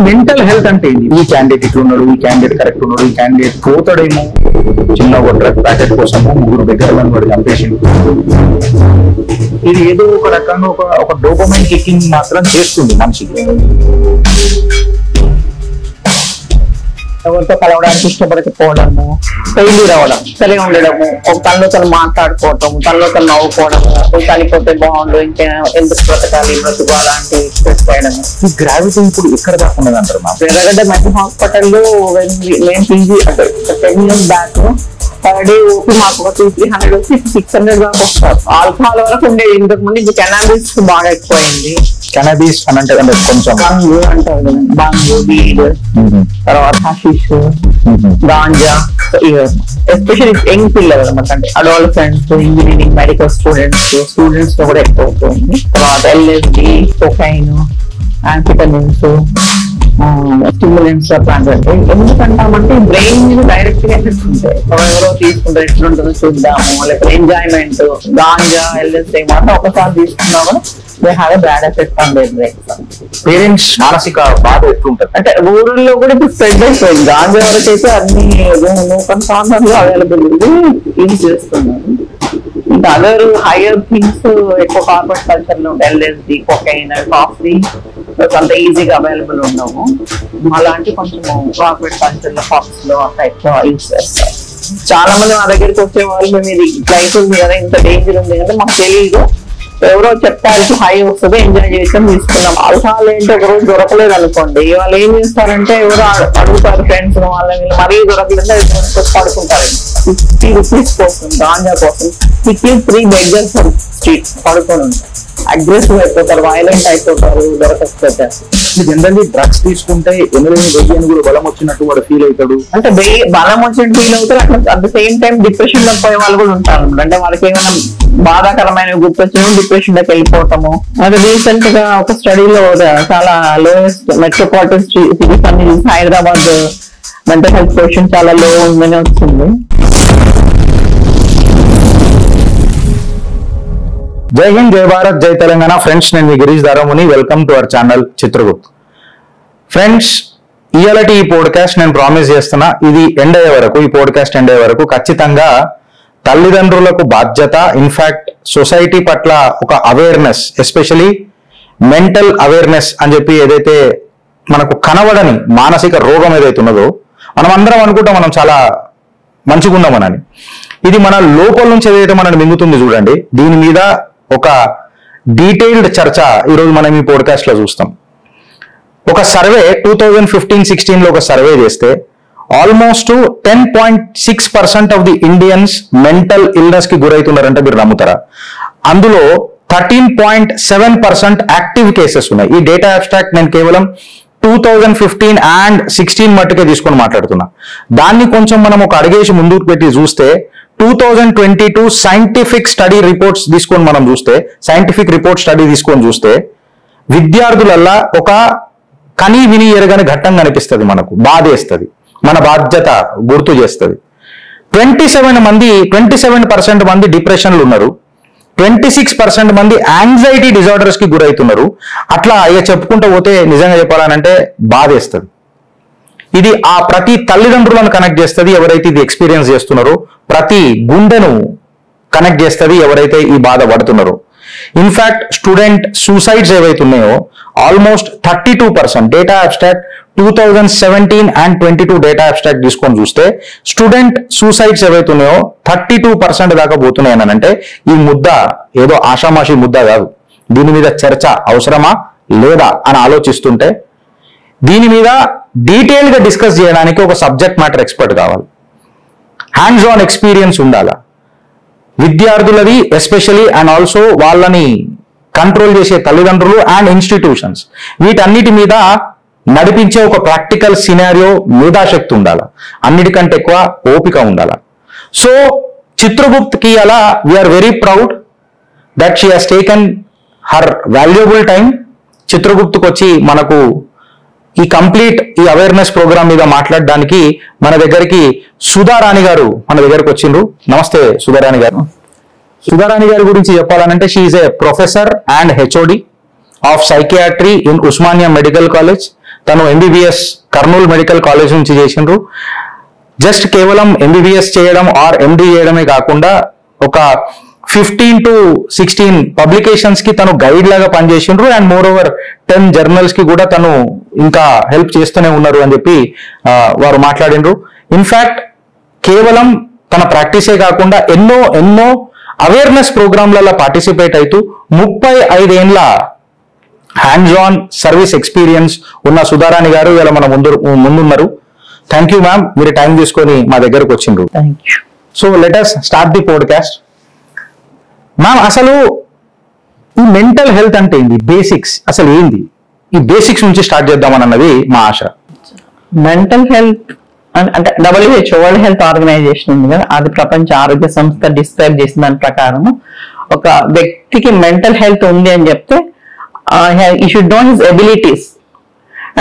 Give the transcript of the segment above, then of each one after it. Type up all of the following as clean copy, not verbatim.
Mental health అంటే ఈ candidate ఇట్లా ఉన్నాడు, ఈ క్యాండిడేట్ కరెక్ట్ ఉన్నాడు, ఈ క్యాండిడేట్ పోతాడేమో చిన్న ఒక డ్రగ్ ప్యాకెట్ కోసము ముగ్గురు దగ్గర వాడు చంపేసి, ఇది ఏదో ఒక రకంగా ఒక డోపమైన్ కిక్కింగ్ మాత్రం చేస్తుంది మనిషికి. ఎవరితో కలవడానికి ఇష్టపడకపోవడము, ఫెయిల్యూర్ అవ్వడం, సరే ఉండడము, ఒక తనలో తను మాట్లాడుకోవటం, తనలో తను నవ్వుకోవడము, చనిపోతే బాగుండు, ఇంకా ఎందుకు బ్రతకాలి బ్రతుకు, అలాంటి ఎక్స్ప్రెస్ చేయడము. ఈ గ్రావిటీ ఇప్పుడు ఎక్కడ దాకా అంటారు మా ఎర్రగడ్డ మెడికల్ హాస్పిటల్లో మేము పీజీ అంటే 10 years back per day OP మాకు ఒక 300 వచ్చి 600 దాకా వస్తారు. ఆల్కహాల్ వరకు ఉండేది ఇంతకు ముందు, ఇప్పుడు కెనాబిస్ బాగా ఎక్కువైంది. కెనబీస్ అని అంటే కొంచెం బంగు అంటారు కదా, బంగు, వీడ్, తర్వాత హషిష్, గాంజా, ఎస్పెషల్లీ యంగ్ పిల్లలు అనమాట, అంటే అడాలసెంట్స్, ఇంజనీరింగ్, మెడికల్ స్టూడెంట్స్ లో కూడా ఎక్కువ అవుతుంది. తర్వాత ఎల్ఎస్డి, కొకైన్, ఆంఫిటమిన్స్, స్టిమ్యులెంట్స్ అట్లాంటివి. ఎందుకంటామంటే బ్రెయిన్ మీద డైరెక్ట్ గా ఎఫెక్ట్స్ ఉంటాయి. ఎవరో తీసుకుంటే ఎట్లుంటుందో చూద్దాము, లేకపోతే ఎంజాయ్మెంట్, గాంజా, ఎల్ఎస్డి మాత్రం ఒకసారి తీసుకున్నా కూడా they have a bad effect on their brain. Parents మానసిక బాధ ఎట్లుంటది అంటే ఊళ్ళో కూడా ఇప్పుడు స్ప్రెడ్ అయిపోయింది. గాంజా వరకు అయితే అన్ని నూతన సాధనాలు అవైలబుల్ ఇది చేస్తున్నారు. ఇంకా అదర్ హైయర్ థింగ్స్ ఎక్కువ కార్పొరేట్ కల్చర్ లో ఎల్ఎస్డి, కొకైన్, కాఫీ అంత ఈజీగా అవైలబుల్ ఉండవు. అలాంటి కొంచెం కార్పొరేట్ కల్చర్ లో పబ్స్ లో అంత ఎక్కువ యూజ్ చేస్తారు. చాలా మంది మా దగ్గరికి వచ్చే వాళ్ళు మేము ఇది లైఫ్ ఉంది కదా, ఇంత డేంజర్ ఉంది కదా మాకు తెలియదు, ఎవరో చెప్తారు హై వస్తుంది, ఎంజాయ్ చేసాం, తీసుకున్నాం. ఆల్కహాల్ ఏంటి ఒక రోజు దొరకలేదు అనుకోండి, వాళ్ళు ఏం చేస్తారంటే ఎవరో అడుగుతారు ఫ్రెండ్స్ వాళ్ళని, మరీ దొరకలేదు పడుకుంటారు 50 rupees కోసం, గాంజా కోసం 3 beggars స్ట్రీట్ పడుకొని ఉంటారు. అగ్రెసివ్ అయిపోతారు, వైలెంట్ అయిపోతారు దొరకకపోతే. జనరల్లీ డ్రగ్స్ తీసుకుంటే ఎనలేని వెయ్యని కూడా బలం వచ్చినట్టు వాడు ఫీల్ అవుతాడు, అంటే బలం వచ్చినట్టు ఫీల్ అవుతారు. అట్లా at the same time depression లో పోయే వాళ్ళు కూడా ఉంటారు. అంటే వాళ్ళకి ఏమైనా బాధాకరమైన గుర్తొచ్చిన డిప్రెషన్ లోకి వెళ్ళిపోవటము. అది రీసెంట్ గా ఒక స్టడీలో చాలా లోయెస్ట్ మెట్రోపాలిటన్ సిటీస్ అన్ని హైదరాబాద్ మెంటల్ హెల్త్ పొజిషన్ చాలా లో ఉందని వచ్చింది. జై హింద్, జై భారత్, జై తెలంగాణ. ఫ్రెండ్స్, నేను మీ Girish Daramuni. Welcome to our channel Chitragupt. Friends, ఇయాలటి ఈ పోడ్కాస్ట్ నేను ప్రామిస్ చేస్తున్నా, ఇది ఎండ్ అయ్యే వరకు, ఈ పోడ్కాస్ట్ ఎండ్ అయ్యే వరకు ఖచ్చితంగా తల్లిదండ్రులకు బాధ్యత, ఇన్ఫాక్ట్ సొసైటీ పట్ల ఒక అవేర్నెస్, ఎస్పెషలీ మెంటల్ అవేర్నెస్ అని చెప్పి ఏదైతే మనకు కనబడని మానసిక రోగం ఏదైతే ఉన్నదో, మనం అందరం అనుకుంటాం మనం చాలా మంచిగా ఉన్నామనని. ఇది మన లోపల నుంచి ఏదైతే మనల్ని మింగుతుంది చూడండి, దీని మీద ఒక డీటెయిల్డ్ చర్చ ఈరోజు మనం ఈ పోడ్కాస్ట్ లో చూస్తాం. ఒక సర్వే 2015-16 లో ఒక సర్వే చేస్తే almost 10.6% of the Indians mental illness కి గురవుతున్నారంటే మీరు నమ్ముతారా? అందులో 13.7% యాక్టివ్ కేసెస్ ఉన్నాయి. ఈ డేటా అబ్స్ట్రాక్ట్ నేను కేవలం 2015 and 16 మట్టుకే తీసుకొని మాట్లాడుతున్నా. దాన్ని కొంచెం మనం ఒక అడిగేసి ముందుకు పెట్టి చూస్తే 2022 సైంటిఫిక్ స్టడీ రిపోర్ట్స్ తీసుకొని మనం చూస్తే, సైంటిఫిక్ రిపోర్ట్ స్టడీ తీసుకొని చూస్తే విద్యార్థులల్లా ఒక కని విని ఎరగని ఘట్టం కనిపిస్తుంది, మనకు బాధేస్తుంది, మన బాధ్యత గుర్తు చేస్తుంది. 27% మంది డిప్రెషన్లు ఉన్నారు, 26% మంది యాంగ్జైటీ డిజార్డర్స్ కి గురవుతున్నారు. అట్లా ఇక చెప్పుకుంటూ పోతే నిజంగా చెప్పాలనంటే బాధేస్తుంది. ఇది ఆ ప్రతి తల్లిదండ్రులను కనెక్ట్ చేస్తుంది ఎవరైతే ఇది ఎక్స్పీరియన్స్ చేస్తున్నారో, ప్రతి గుండెను కనెక్ట్ చేస్తుంది ఎవరైతే ఈ బాధ పడుతున్నారో. ఇన్ఫాక్ట్ స్టూడెంట్ సూసైడ్స్ ఏవైతే ఉన్నాయో almost 32%. Data abstract 2017 and 22 data abstract తీసుకొని చూస్తే స్టూడెంట్ సూసైడ్స్ ఏవైతే ఉన్నాయో 32% దాకా పోతున్నాయి అని అంటే ఈ ముద్ద ఏదో ఆషామాషి ముద్ద కాదు. దీని మీద చర్చ అవసరమా లేదా అని ఆలోచిస్తుంటే దీని మీద డీటెయిల్ గా డిస్కస్ చేయడానికి ఒక సబ్జెక్ట్ మ్యాటర్ ఎక్స్పర్ట్ కావాలి, హ్యాండ్స్ ఆన్ ఎక్స్పీరియన్స్ ఉండాలి విద్యార్థులది ఎస్పెషలీ, అండ్ ఆల్సో వాళ్ళని కంట్రోల్ చేసే తల్లిదండ్రులు అండ్ ఇన్స్టిట్యూషన్స్, వీటన్నిటి మీద నడిపించే ఒక ప్రాక్టికల్ సినారియో మేధాశక్తి ఉండాలి, అన్నిటికంటే ఎక్కువ ఓపిక ఉండాలి. సో చిత్రగుప్త్కి అలా we're very proud that she has taken her valuable time చిత్రగుప్త్కి వచ్చి మనకు ఈ కంప్లీట్ ఈ అవేర్నెస్ ప్రోగ్రామ్ మీద మాట్లాడడానికి మన దగ్గరికి సుధారాణి గారు మన దగ్గరకు వచ్చిండ్రు. నమస్తే సుధారాణి గారు. సుధారాణి గారి గురించి చెప్పాలనంటే she is a professor and HOD of psychiatry in Osmania medical college. తను ఎంబీబీఎస్ కర్నూలు మెడికల్ కాలేజ్ నుంచి చేసిండ్రు. జస్ట్ కేవలం ఎంబీబీఎస్ చేయడం ఆర్ ఎండి చేయడమే కాకుండా ఒక 15 to 16 పబ్లికేషన్స్ కి తను గైడ్ లాగా పనిచేసిండ్రు. అండ్ మోర్ ఓవర్ 10 జర్నల్స్ కి కూడా తను ఇంకా హెల్ప్ చేస్తూనే ఉన్నారు అని చెప్పి వారు మాట్లాడిండ్రు. ఇన్ఫాక్ట్ కేవలం తన ప్రాక్టీసే కాకుండా ఎన్నో అవేర్నెస్ ప్రోగ్రాంలలో పార్టిసిపేట్ అవుతూ 35 ఏళ్ళ హ్యాండ్స్ ఆన్ సర్వీస్ ఎక్స్పీరియన్స్ ఉన్న సుధారాణి గారు ఇలా మన ముందున్నారు. థ్యాంక్ యూ మ్యామ్, మీరు టైం తీసుకొని మా దగ్గరకు వచ్చిండ్రు. So let us start the podcast. Ma'am, అసలు ఈ మెంటల్ హెల్త్ అంటే ఏంది, బేసిక్స్ అసలు ఏంది, ఈ బేసిక్స్ నుంచి స్టార్ట్ చేద్దామని అన్నది మా ఆశ. మెంటల్ హెల్త్ అంటే WHO వరల్డ్ హెల్త్ ఆర్గనైజేషన్ ఉంది కదా, అది ప్రపంచ ఆరోగ్య సంస్థ డిస్క్రైబ్ చేసిన దాని ప్రకారం ఒక వ్యక్తికి మెంటల్ హెల్త్ ఉంది అని చెప్తే he should know his abilities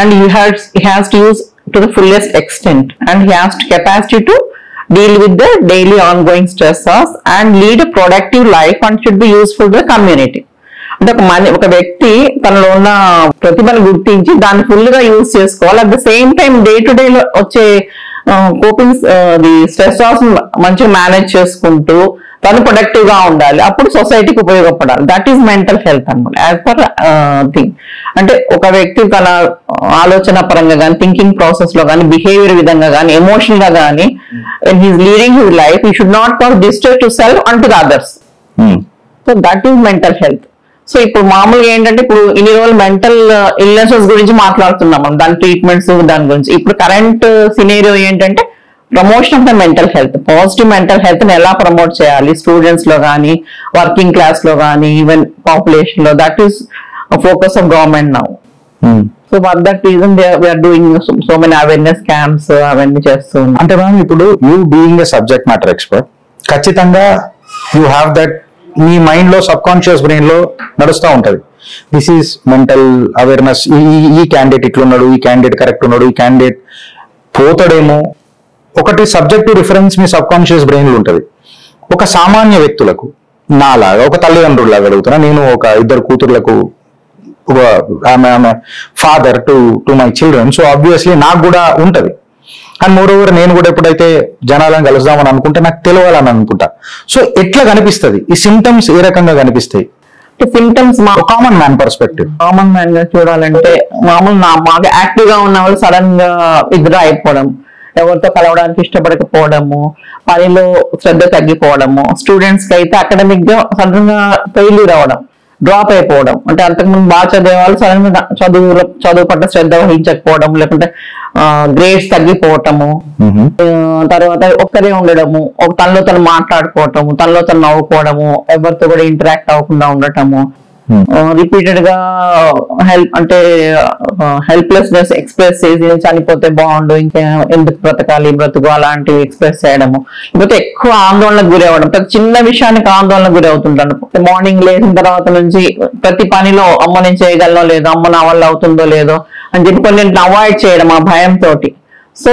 and he has to use to the fullest extent and he has to capacity to deal with the daily ongoing stressors and lead a productive life and should be useful to the community. అంటే ఒక వ్యక్తి తనలో ఉన్న ప్రతిభను గుర్తించి దాన్ని full గా use చేసుకోవాలి. At the same time day to day లో వచ్చే కోపింగ్ స్ట్రెస్ మంచిగా మేనేజ్ చేసుకుంటూ తను ప్రొడక్టివ్ గా ఉండాలి. అప్పుడు సొసైటీకి ఉపయోగపడాలి. దట్ ఈస్ మెంటల్ హెల్త్ అనమాట యాజ్ పర్ థింగ్. అంటే ఒక వ్యక్తి తన ఆలోచన పరంగా కానీ, థింకింగ్ ప్రాసెస్ లో కానీ, బిహేవియర్ విధంగా కానీ, ఎమోషనల్ గా కానీ, he's leading his life he should not cause distress to self and to the others. So that is mental health. So ఇప్పుడు మామూలుగా ఏంటంటే ఇప్పుడు ఇన్ని రోజులు మెంటల్ ఇల్నెసెస్ గురించి మాట్లాడుతున్నాం మనం, దాని ట్రీట్మెంట్స్ దాని గురించి. ఇప్పుడు కరెంట్ సినేరియో ఏంటంటే promotion of the mental health, positive mental health ని ఎలా ప్రమోట్ చేయాలి స్టూడెంట్స్ లో కానీ, వర్కింగ్ క్లాస్ లో కానీ, ఈవెన్ పాపులేషన్ లో. That is focus of government now. So for that reason we're doing so many awareness camps అవన్నీ చేస్తున్నాం. అంటే మ్యామ్, ఇప్పుడు you being a subject matter expert, ఖచ్చితంగా యూ హ్యావ్ దట్ మీ మైండ్ లో, సబ్ కాన్షియస్ బ్రెయిన్ లో నడుస్తూ ఉంటది. This is mental awareness. ఈ క్యాండిడేట్ ఇట్లున్నాడు, ఈ క్యాండిడేట్ కరెక్ట్ ఉన్నాడు, ఈ క్యాండిడేట్ పోతాడేమో. ఒకటి సబ్జెక్టివ్ రిఫరెన్స్ మీ సబ్ కాన్షియస్ బ్రెయిన్ లో ఉంటుంది. ఒక సామాన్య వ్యక్తులకు నాలాగా, ఒక తల్లిదండ్రులాగా అడుగుతున్నా నేను, ఒక 2 కూతుర్లకు ఆమె father to my children. So obviously నాకు కూడా ఉంటది. అండ్ మోర్ ఓవర్ నేను కూడా ఎప్పుడైతే జనాలను కలుద్దామని అనుకుంటే నాకు తెలియాలని అనుకుంటా. సో ఎట్లా కనిపిస్తుంది, ఈ సిమ్టమ్స్ ఏ రకంగా కనిపిస్తాయి? Symptoms common man perspective, common man గా చూడాలంటే మామూలు బాగా యాక్టివ్ గా ఉన్న వాళ్ళు సడన్ గా విత్డ్రా అయిపోవడం, ఎవరితో కలవడానికి ఇష్టపడకపోవడము, పనిలో శ్రద్ధ తగ్గిపోవడము, స్టూడెంట్స్ కి అయితే అకాడమిక్ గా సడన్ గా ఫెయిల్యూర్ అవ్వడం, డ్రాప్ అయిపోవడం. అంటే అంతకుముందు బాగా చదివే వాళ్ళు సడన్ గా చదువు పట్ల శ్రద్ధ వహించకపోవడం, లేకుంటే గ్రేడ్స్ తగ్గిపోవటము, తర్వాత ఒక్కరే ఉండడము, తనలో తను మాట్లాడుకోవటము, తనలో తను నవ్వుకోవడము, ఎవరితో కూడా ఇంటరాక్ట్ అవ్వకుండా ఉండటము, రిపీటెడ్ గా హెల్ప్లెస్నెస్ ఎక్స్ప్రెస్ చేసి చనిపోతే బాగుండు, ఇంకా ఎందుకు బ్రతుకు అలాంటివి ఎక్స్ప్రెస్ చేయడము, లేకపోతే ఎక్కువ ఆందోళనకు గురి అవ్వడం. ప్రతి చిన్న విషయానికి ఆందోళనకు గురి అవుతుంటాను. మార్నింగ్ లేచిన తర్వాత నుంచి ప్రతి పనిలో అమ్మ నేను చేయగలనో లేదో, అమ్మ నా వల్ల అవుతుందో లేదో అని చెప్పి కొన్నింటిని అవాయిడ్ చేయడం ఆ భయంతో. సో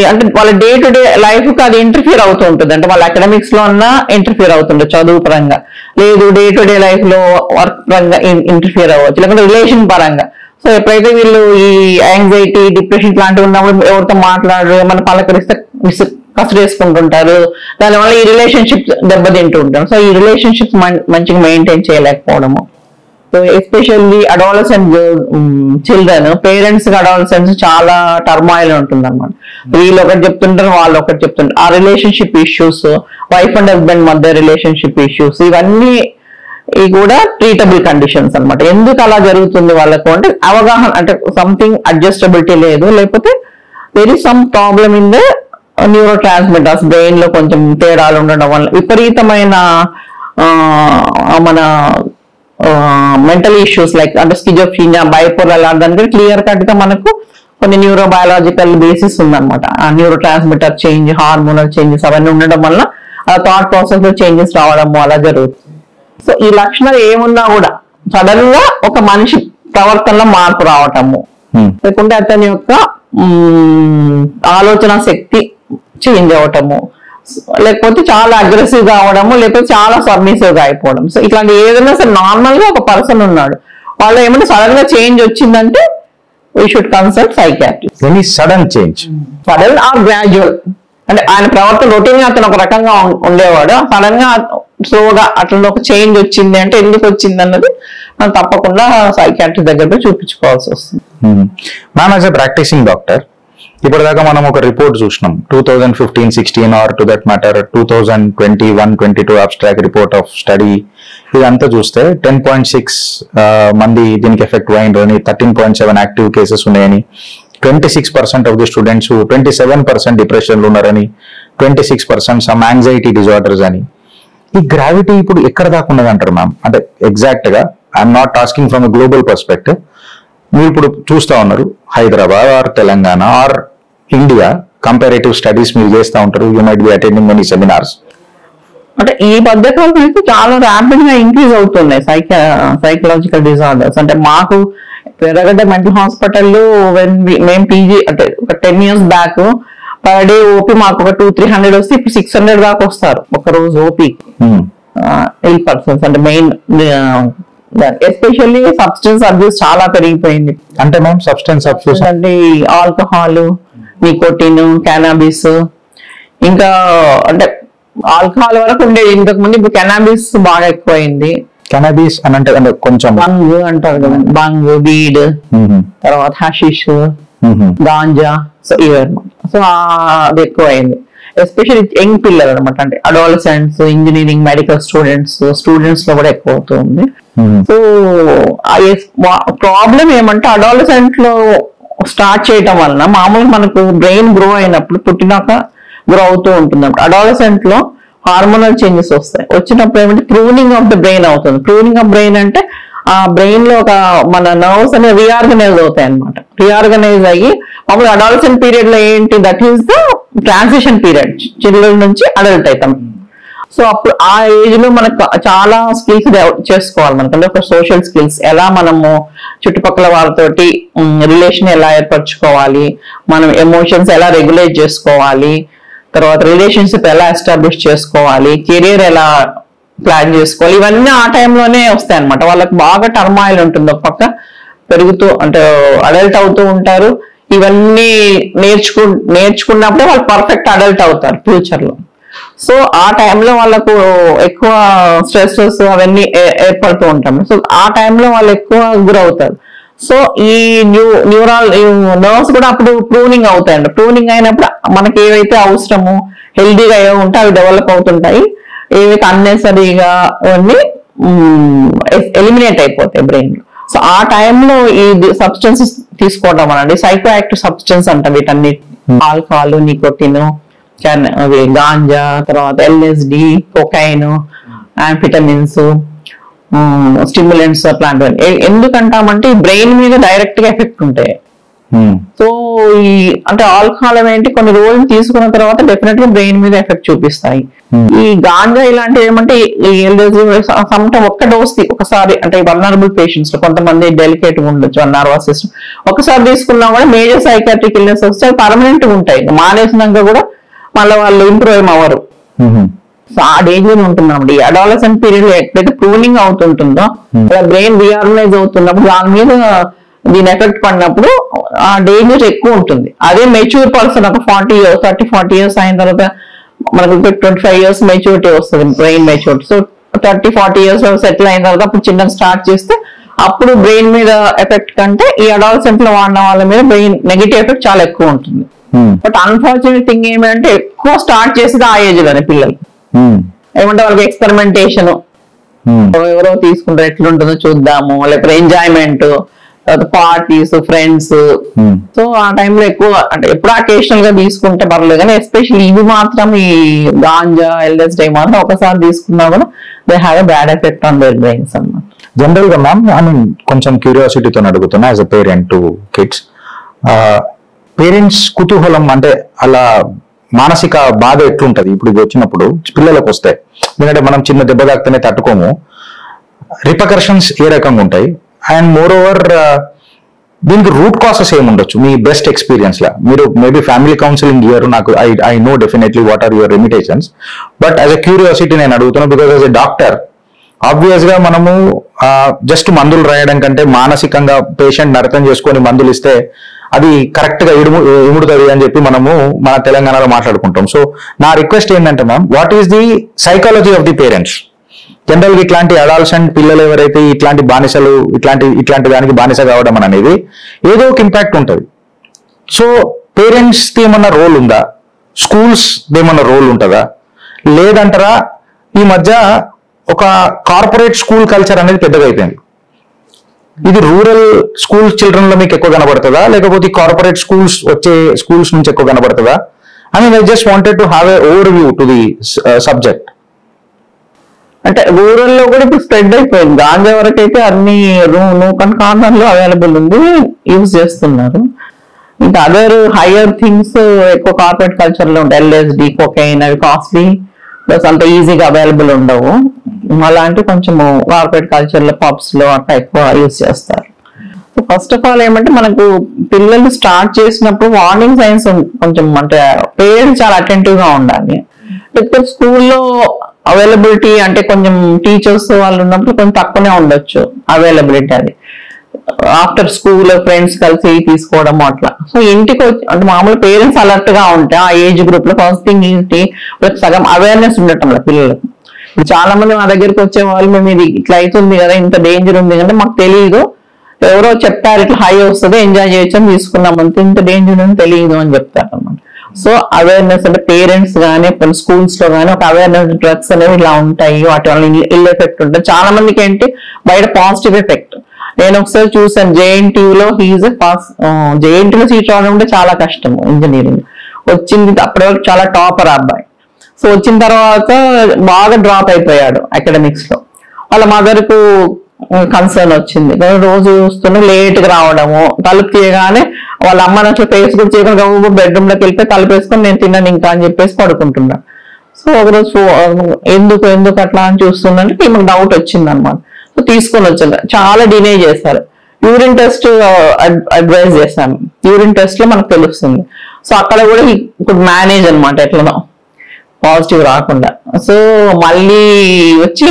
అంటే వాళ్ళ డే టు డే లైఫ్ కి అది ఇంటర్ఫియర్ అవుతూ ఉంటుంది. అంటే వాళ్ళ అకాడమిక్స్ లో అన్నా ఇంటర్ఫియర్ అవుతుంటుంది, చదువు పరంగా, లేదు డే టు డే లైఫ్ లో వర్క్ పరంగా ఇంటర్ఫియర్ అవ్వచ్చు, లేకపోతే రిలేషన్ పరంగా. సో ఎప్పుడైతే వీళ్ళు ఈ యాంగ్జైటీ, డిప్రెషన్ ఇట్లాంటివి ఉన్నప్పుడు ఎవరితో మాట్లాడరు, ఏమైనా పలకరిస్తే కసిరేసుకుంటుంటారు. దానివల్ల ఈ రిలేషన్షిప్స్ దెబ్బతింటూ ఉంటారు. సో ఈ రిలేషన్షిప్స్ మంచిగా మెయింటైన్ చేయలేకపోవడము. So especially adolescent children, parents కి అడాలసెంట్స్ చాలా టర్మాయిల్ ఉంటుంది అనమాట. వీళ్ళు ఒకటి చెప్తుంటారు, వాళ్ళు ఒకటి చెప్తుంటారు. ఆ relationship issues, wife and husband మధ్య రిలేషన్షిప్ ఇష్యూస్, ఇవన్నీ కూడా ట్రీటబుల్ కండిషన్స్ అనమాట. ఎందుకు అలా జరుగుతుంది వాళ్ళకు అంటే అవగాహన, అంటే సంథింగ్ అడ్జస్టబిలిటీ లేదు, లేకపోతే there is some problem in the neurotransmitters, brain లో కొంచెం తేడాలు ఉండడం వల్ల విపరీతమైన మన మెంటల్ ఇష్యూస్ లైక్ అంటే స్కిజోఫ్రీనియా, బైపోలర్ అలాంటి క్లియర్ కట్ గా మనకు కొన్ని న్యూరోబయాలజికల్ బేసిస్ ఉందన్నమాట. ఆ neurotransmitter change, hormonal changes అవన్నీ ఉండడం వల్ల ఆ థాట్ ప్రాసెస్ లో చేంజెస్ రావడము అలా జరుగుతుంది. సో ఈ లక్షణాలు ఏమున్నా కూడా సడన్ గా ఒక మనిషి ప్రవర్తనలో మార్పు రావటము, లేకుంటే అతని యొక్క ఆలోచన శక్తి చేంజ్ అవటము, లేకపోతే చాలా అగ్రెసివ్ గా అవడము, లేకపోతే చాలా సబ్మిసివ్ గా అయిపోవడం. సో ఇట్లాంటి ఏదైనా సరే నార్మల్ గా ఒక పర్సన్ ఉన్నాడు, వాళ్ళు ఏమంటే సడన్ గా చేంజ్ వచ్చిందంటే we should consult psychiatrist. Any sudden change, sudden or gradual, అంటే ఆయన ప్రవర్తన రొటీన్ గా అతను ఒక రకంగా ఉండేవాడు, సడన్ గా స్లోగా అట్లా ఒక చేంజ్ వచ్చింది అంటే ఎందుకు వచ్చింది అన్నది మనం తప్పకుండా సైకియాట్రిస్ట్ దగ్గర పోయి చూపించుకోవాల్సి వస్తుంది. Ma'am as a practising doctor ఇప్పటిదాకా మనం ఒక రిపోర్ట్ చూసినాం 2015-16 or to that matter 2021-22 abstract report of study. ఇదంతా చూస్తే 10.6 మంది దీనికి ఎఫెక్ట్ అయిందని, 13.7 యాక్టివ్ కేసెస్ ఉన్నాయని, 26% ఆఫ్ ది స్టూడెంట్స్ 27% డిప్రెషన్లు ఉన్నారని, 26% సమ్ యాంగ్జైటీ డిజార్డర్స్ అని. ఈ గ్రావిటీ ఇప్పుడు ఎక్కడ దాకా ఉన్నది అంటారు మ్యామ్? అంటే ఎగ్జాక్ట్ గా I'm not asking from global perspective. మీరు ఇప్పుడు చూస్తా ఉన్నారు Hyderabad or Telangana or India comparative studies మీరు చేస్తూ ఉంటారు, you might be attending many seminars. అంటే ఈ పద్ధతులు అయితే చాలా ర్యాపిడ్ గా ఇంక్రీజ్ అవుతున్నాయి సైకలాజికల్ డిజార్డర్స్. అంటే మాకు ఎర్రగడ్డ మెంటల్ హాస్పిటల్లో మేము పీజీ అంటే ఒక 10 years back per day OP మాకు ఒక 200-300 వస్తే ఇప్పుడు 600 దాకా వస్తారు ఒక రోజు ఓపీ. ఇల్ పర్సన్స్ అంటే మెయిన్ ఎస్పెషల్లీ సబ్స్టెన్స్ అబ్యూస్ చాలా పెరిగిపోయింది. అంటే మ్యామ్ సబ్స్టెన్స్ అబ్యూస్ అంటే ఆల్కహాల్, నికోటిన్, క్యానాబిస్, ఇంకా అంటే ఆల్కహాల్ వరకు ఉండేది ఇంతకు ముందు, ఇప్పుడు కెనాబిస్ బాగా ఎక్కువైంది. కెనాబిస్ అని అంటే కొంచెం బంగ్ అంటారు కదా, బంగ్, బీడ్, తర్వాత హషిష్, గాంజా, సో ఇవన్నమాట. సో అది ఎక్కువ అయింది ఎస్పెషల్లీ యంగ్ పిల్లలు అనమాట, అంటే అడాలసెంట్స్, ఇంజనీరింగ్, మెడికల్ స్టూడెంట్స్ లో కూడా ఎక్కువ అవుతుంది. సో ప్రాబ్లం ఏమంటే అడాలసెంట్ లో స్టార్ట్ చేయటం వలన మామూలుగా మనకు బ్రెయిన్ గ్రో అయినప్పుడు పుట్టినాక గ్రో అవుతూ ఉంటుంది. అడాలసెంట్ లో హార్మోనల్ చేంజెస్ వస్తాయి. వచ్చినప్పుడు ఏమంటే ప్రూనింగ్ ఆఫ్ ద బ్రెయిన్ అవుతుంది. ప్రూనింగ్ ఆఫ్ బ్రెయిన్ అంటే ఆ బ్రెయిన్ లో ఒక మన నర్వ్స్ అనేవి రీఆర్గనైజ్ అవుతాయి అనమాట. రీఆర్గనైజ్ అయ్యి మామూలు అడాలసెంట్ పీరియడ్ లో ఏంటి, that is the transition period, children నుంచి అడల్ట్ అవుతాం. సో అప్పుడు ఆ ఏజ్ లో మనకు చాలా స్కిల్స్ చేసుకోవాలి. మనకంటే ఒక సోషల్ స్కిల్స్, ఎలా మనము చుట్టుపక్కల వాళ్ళతోటి రిలేషన్ ఎలా ఏర్పరచుకోవాలి, మనం ఎమోషన్స్ ఎలా రెగ్యులేట్ చేసుకోవాలి, తర్వాత రిలేషన్షిప్ ఎలా ఎస్టాబ్లిష్ చేసుకోవాలి, కెరీర్ ఎలా ప్లాన్ చేసుకోవాలి, ఇవన్నీ ఆ టైంలోనే వస్తాయి అనమాట. వాళ్ళకి బాగా టర్మాయిల్ ఉంటుంది, ఒక పక్క పెరుగుతూ అంటే అడల్ట్ అవుతూ ఉంటారు. ఇవన్నీ నేర్చుకున్నప్పుడే వాళ్ళు పర్ఫెక్ట్ అడల్ట్ అవుతారు ఫ్యూచర్ లో. సో ఆ టైంలో వాళ్ళకు ఎక్కువ స్ట్రెస్సెస్ అవన్నీ ఏర్పడుతూ ఉంటాం. సో ఆ టైంలో వాళ్ళు ఎక్కువ గురవుతారు. సో ఈ న్యూరల్ నర్వ్స్ కూడా అప్పుడు ప్రూనింగ్ అవుతాయండి. ప్రూనింగ్ అయినప్పుడు మనకి ఏవైతే అవసరమో హెల్దీగా ఏవో ఉంటే అవి డెవలప్ అవుతుంటాయి, ఏవైతే అన్నెసరీగా అవన్నీ ఎలిమినేట్ అయిపోతాయి బ్రెయిన్ లో. సో ఆ టైంలో ఈ సబ్స్టెన్సెస్ తీసుకోవడం అనండి సైకో యాక్టివ్ సబ్స్టెన్స్ అంట వీటన్ని, ఆల్కహాల్, నికోటిన్, గాంజా, తర్వాత LSD, కొకైన్, యాంఫిటమిన్స్, స్టిమ్యులెంట్స్ అట్లాంటివన్నీ. ఎందుకంటామంటే ఈ బ్రెయిన్ మీద డైరెక్ట్ గా ఎఫెక్ట్ ఉంటాయి. సో ఈ అంటే ఆల్కహాల్ ఏంటి కొన్ని రోజులు తీసుకున్న తర్వాత డెఫినెట్ గా బ్రెయిన్ మీద ఎఫెక్ట్ చూపిస్తాయి. ఈ గాంజా ఇలాంటివి ఏమంటే సమ్టైమ్ ఒక్క డోస్ ఒకసారి, అంటే వల్నరబుల్ పేషెంట్స్ లో కొంతమంది డెలికేట్ గా ఉండొచ్చు, నర్వస్ సిస్టమ్ ఒకసారి తీసుకున్నా కూడా మేజర్ సైకాట్రిక్ ఇల్నెస్ వస్తే పర్మనెంట్ గా ఉంటాయి. మానేసినాక కూడా మళ్ళీ వాళ్ళు ఇంప్రూవ్ ఏమవ్వరు. సో ఆ డేంజర్ ఉంటున్నాం. ఈ అడాలసెంట్ పీరియడ్ లో ఎప్పుడైతే ప్రూనింగ్ అవుతుంటుందో బ్రెయిన్ రీఆర్గనైజ్ అవుతున్నప్పుడు దాని మీద దీని ఎఫెక్ట్ పడినప్పుడు ఆ డేంజర్ ఎక్కువ ఉంటుంది. అదే మెచ్యూర్ పర్సన్ ఒక 30-40 years అయిన తర్వాత మనకు 25 years మెచ్యూరిటీ వస్తుంది, brain maturity. So 30-40 years settle అయిన తర్వాత అప్పుడు చిన్నగా స్టార్ట్ చేస్తే అప్పుడు బ్రెయిన్ మీద ఎఫెక్ట్ కంటే ఈ అడాలసెంట్ లో వాడిన వాళ్ళ మీద బ్రెయిన్ నెగిటివ్ ఎఫెక్ట్ చాలా ఎక్కువ ఉంటుంది. బట్ అన్ఫార్చునేట్ థింగ్ ఏమంటే ఎక్కువ స్టార్ట్ చేసేది ఆ ఏజ్ లోనే పిల్లలు. ఏమంటే వాళ్ళకి ఎక్స్పెరిమెంటేషన్, ఎవరో తీసుకుంటారు ఎట్లుంటుందో చూద్దాము, లేకపోతే ఎంజాయ్మెంట్, తర్వాత పార్టీస్, ఫ్రెండ్స్. సో ఆ టైంలో ఎక్కువ అంటే ఎప్పుడు అకేషనల్ గా తీసుకుంటే పర్లేదు, కానీ ఎస్పెషల్లీ ఇవి మాత్రం ఈ గాంజా, LSD మాత్రం ఒకసారి తీసుకున్నా కూడా they have a bad effect on their brains అన్నమాట. జనరల్ గా మ్యామ్ ఐ మీన్ కొంచెం క్యూరియాసిటీతో అడుగుతున్నా as a parent to kids. Parents కుతూహలం అంటే అలా మానసిక బాధ ఎట్లుంటది ఇప్పుడు ఇది వచ్చినప్పుడు పిల్లలకు వస్తాయి? ఎందుకంటే మనం చిన్న దెబ్బ తాకితేనే తట్టుకోము, రిపకర్షన్స్ ఏ రకంగా ఉంటాయి, అండ్ మోర్ ఓవర్ దీనికి రూట్ కాసెస్ ఏముండొచ్చు మీ బెస్ట్ ఎక్స్పీరియన్స్ లా? మీరు మేబీ ఫ్యామిలీ కౌన్సిలింగ్ ఇయర్, నాకు I know definitely what are your limitations, but as a curiosity నేను అడుగుతున్నాను. Because as a doctor obvious గా మనము జస్ట్ మందులు రాయడం కంటే మానసికంగా పేషెంట్ అర్థం చేసుకొని మందులు ఇస్తే అది కరెక్ట్ గా ఇముడుతుంది అని చెప్పి మనము మన తెలంగాణలో మాట్లాడుకుంటాం. సో నా రిక్వెస్ట్ ఏంటంటే ma'am, what is the psychology of the parents? General గా ఇట్లాంటి అడాల్సెంట్ పిల్లలు ఎవరైతే ఇట్లాంటి బానిసలు ఇట్లాంటి దానికి బానిస కావడం అనేది ఏదో ఒక ఇంపాక్ట్ ఉంటుంది. సో పేరెంట్స్ ది ఏమన్నా రోల్ ఉందా? స్కూల్స్ ఏమన్నా రోల్ ఉంటుందా? లేదంటారా ఈ మధ్య ఒక కార్పొరేట్ స్కూల్ కల్చర్ అనేది పెద్దగా అయిపోయింది. ఇది రూరల్ స్కూల్ చిల్డ్రన్ లో మీకు ఎక్కువ కనబడుతుందా, లేకపోతే కార్పొరేట్ స్కూల్స్ నుంచి ఎక్కువ కనబడుతుందా? I just wanted to have a over view to the subject. అంటే రూరల్ లో కూడా ఇప్పుడు స్ప్రెడ్ అయిపోయింది. గాంజా వరకు అయితే అన్ని నూకన్ కార్నర్ లో అవైలబుల్ ఉంది, యూజ్ చేస్తున్నారు. ఇంకా అదర్ హైయర్ థింగ్స్ ఎక్కువ కార్పొరేట్ కల్చర్ లో ఉంటాయి. LSD, కొకైన్ అవి కాస్ట్లీ ప్లస్ అంత ఈజీగా అవైలబుల్ ఉండవు. అలాంటి కొంచెం కార్పొరేట్ కల్చర్ లో పబ్స్ లో అట్లా ఎక్కువ యూజ్ చేస్తారు. ఫస్ట్ ఆఫ్ ఆల్ ఏమంటే మనకు పిల్లలు స్టార్ట్ చేసినప్పుడు వార్నింగ్ సైన్స్ కొంచెం అంటే పేరెంట్స్ చాలా అటెంటివ్ గా ఉండాలి. లేకపోతే స్కూల్లో అవైలబిలిటీ అంటే కొంచెం టీచర్స్ వాళ్ళు ఉన్నప్పుడు కొంచెం తక్కువనే ఉండొచ్చు అవైలబిలిటీ. అది ఆఫ్టర్ స్కూల్ ఫ్రెండ్స్ కలిసి తీసుకోవడం అట్లా. సో ఇంటికి వచ్చి అంటే మామూలు పేరెంట్స్ అలర్ట్ గా ఉంటే ఆ ఏజ్ గ్రూప్ లో ఫస్ట్ థింగ్ ఏంటి సగం అవేర్నెస్ ఉండటం పిల్లలకు. ఇప్పుడు చాలా మంది మా దగ్గరికి వచ్చే వాళ్ళు మేము ఇది ఇట్లా అవుతుంది కదా, ఇంత డేంజర్ ఉంది అంటే మాకు తెలియదు, ఎవరో చెప్తారు ఇట్లా హై వస్తుంది ఎంజాయ్ చేయొచ్చు అని తీసుకున్నాం అంతే, ఇంత డేంజర్ అని తెలియదు అని చెప్తారు అన్నమాట. సో అవేర్నెస్ అంటే పేరెంట్స్ కానీ స్కూల్స్ లో కానీ ఒక అవేర్నెస్ డ్రగ్స్ అనేవి ఇలా ఉంటాయి, వాటి వల్ల ఇల్ ఎఫెక్ట్ ఉంటుంది. చాలా మందికి ఏంటి బయట పాజిటివ్ ఎఫెక్ట్. నేను ఒకసారి చూసాను JNTUలో JNTUలో సీట్ రావడం అంటే చాలా కష్టం. ఇంజనీరింగ్ వచ్చింది అప్పటి వరకు చాలా టాపర్ అబ్బాయి. సో వచ్చిన తర్వాత బాగా డ్రాప్ అయిపోయాడు అకాడమిక్స్ లో. వాళ్ళ మదర్ కు కన్సర్న్ వచ్చింది, రోజు చూస్తున్నా లేట్ గా రావడము, తలుపు తీయగానే వాళ్ళ అమ్మ అసలు ఫేస్ కూడా చేయకుండా బెడ్రూమ్ లోకి వెళ్ళిపోయి తలుపు వేసుకొని నేను తిన్నాను ఇంకా అని చెప్పేసి పడుకుంటున్నా. సో ఒకరోజు ఎందుకు అట్లా అని చూస్తుందంటే ఈమెకు డౌట్ వచ్చింది అనమాట. సో తీసుకొని వచ్చాను, చాలా డినే చేశారు. యూరిన్ టెస్ట్ అడ్వైజ్ చేశాను, యూరిన్ టెస్ట్ లో మనకు తెలుస్తుంది. సో అక్కడ కూడా ఇప్పుడు మేనేజ్ అనమాట ఎట్లనో పాజిటివ్ రాకుండా. సో మళ్ళీ వచ్చి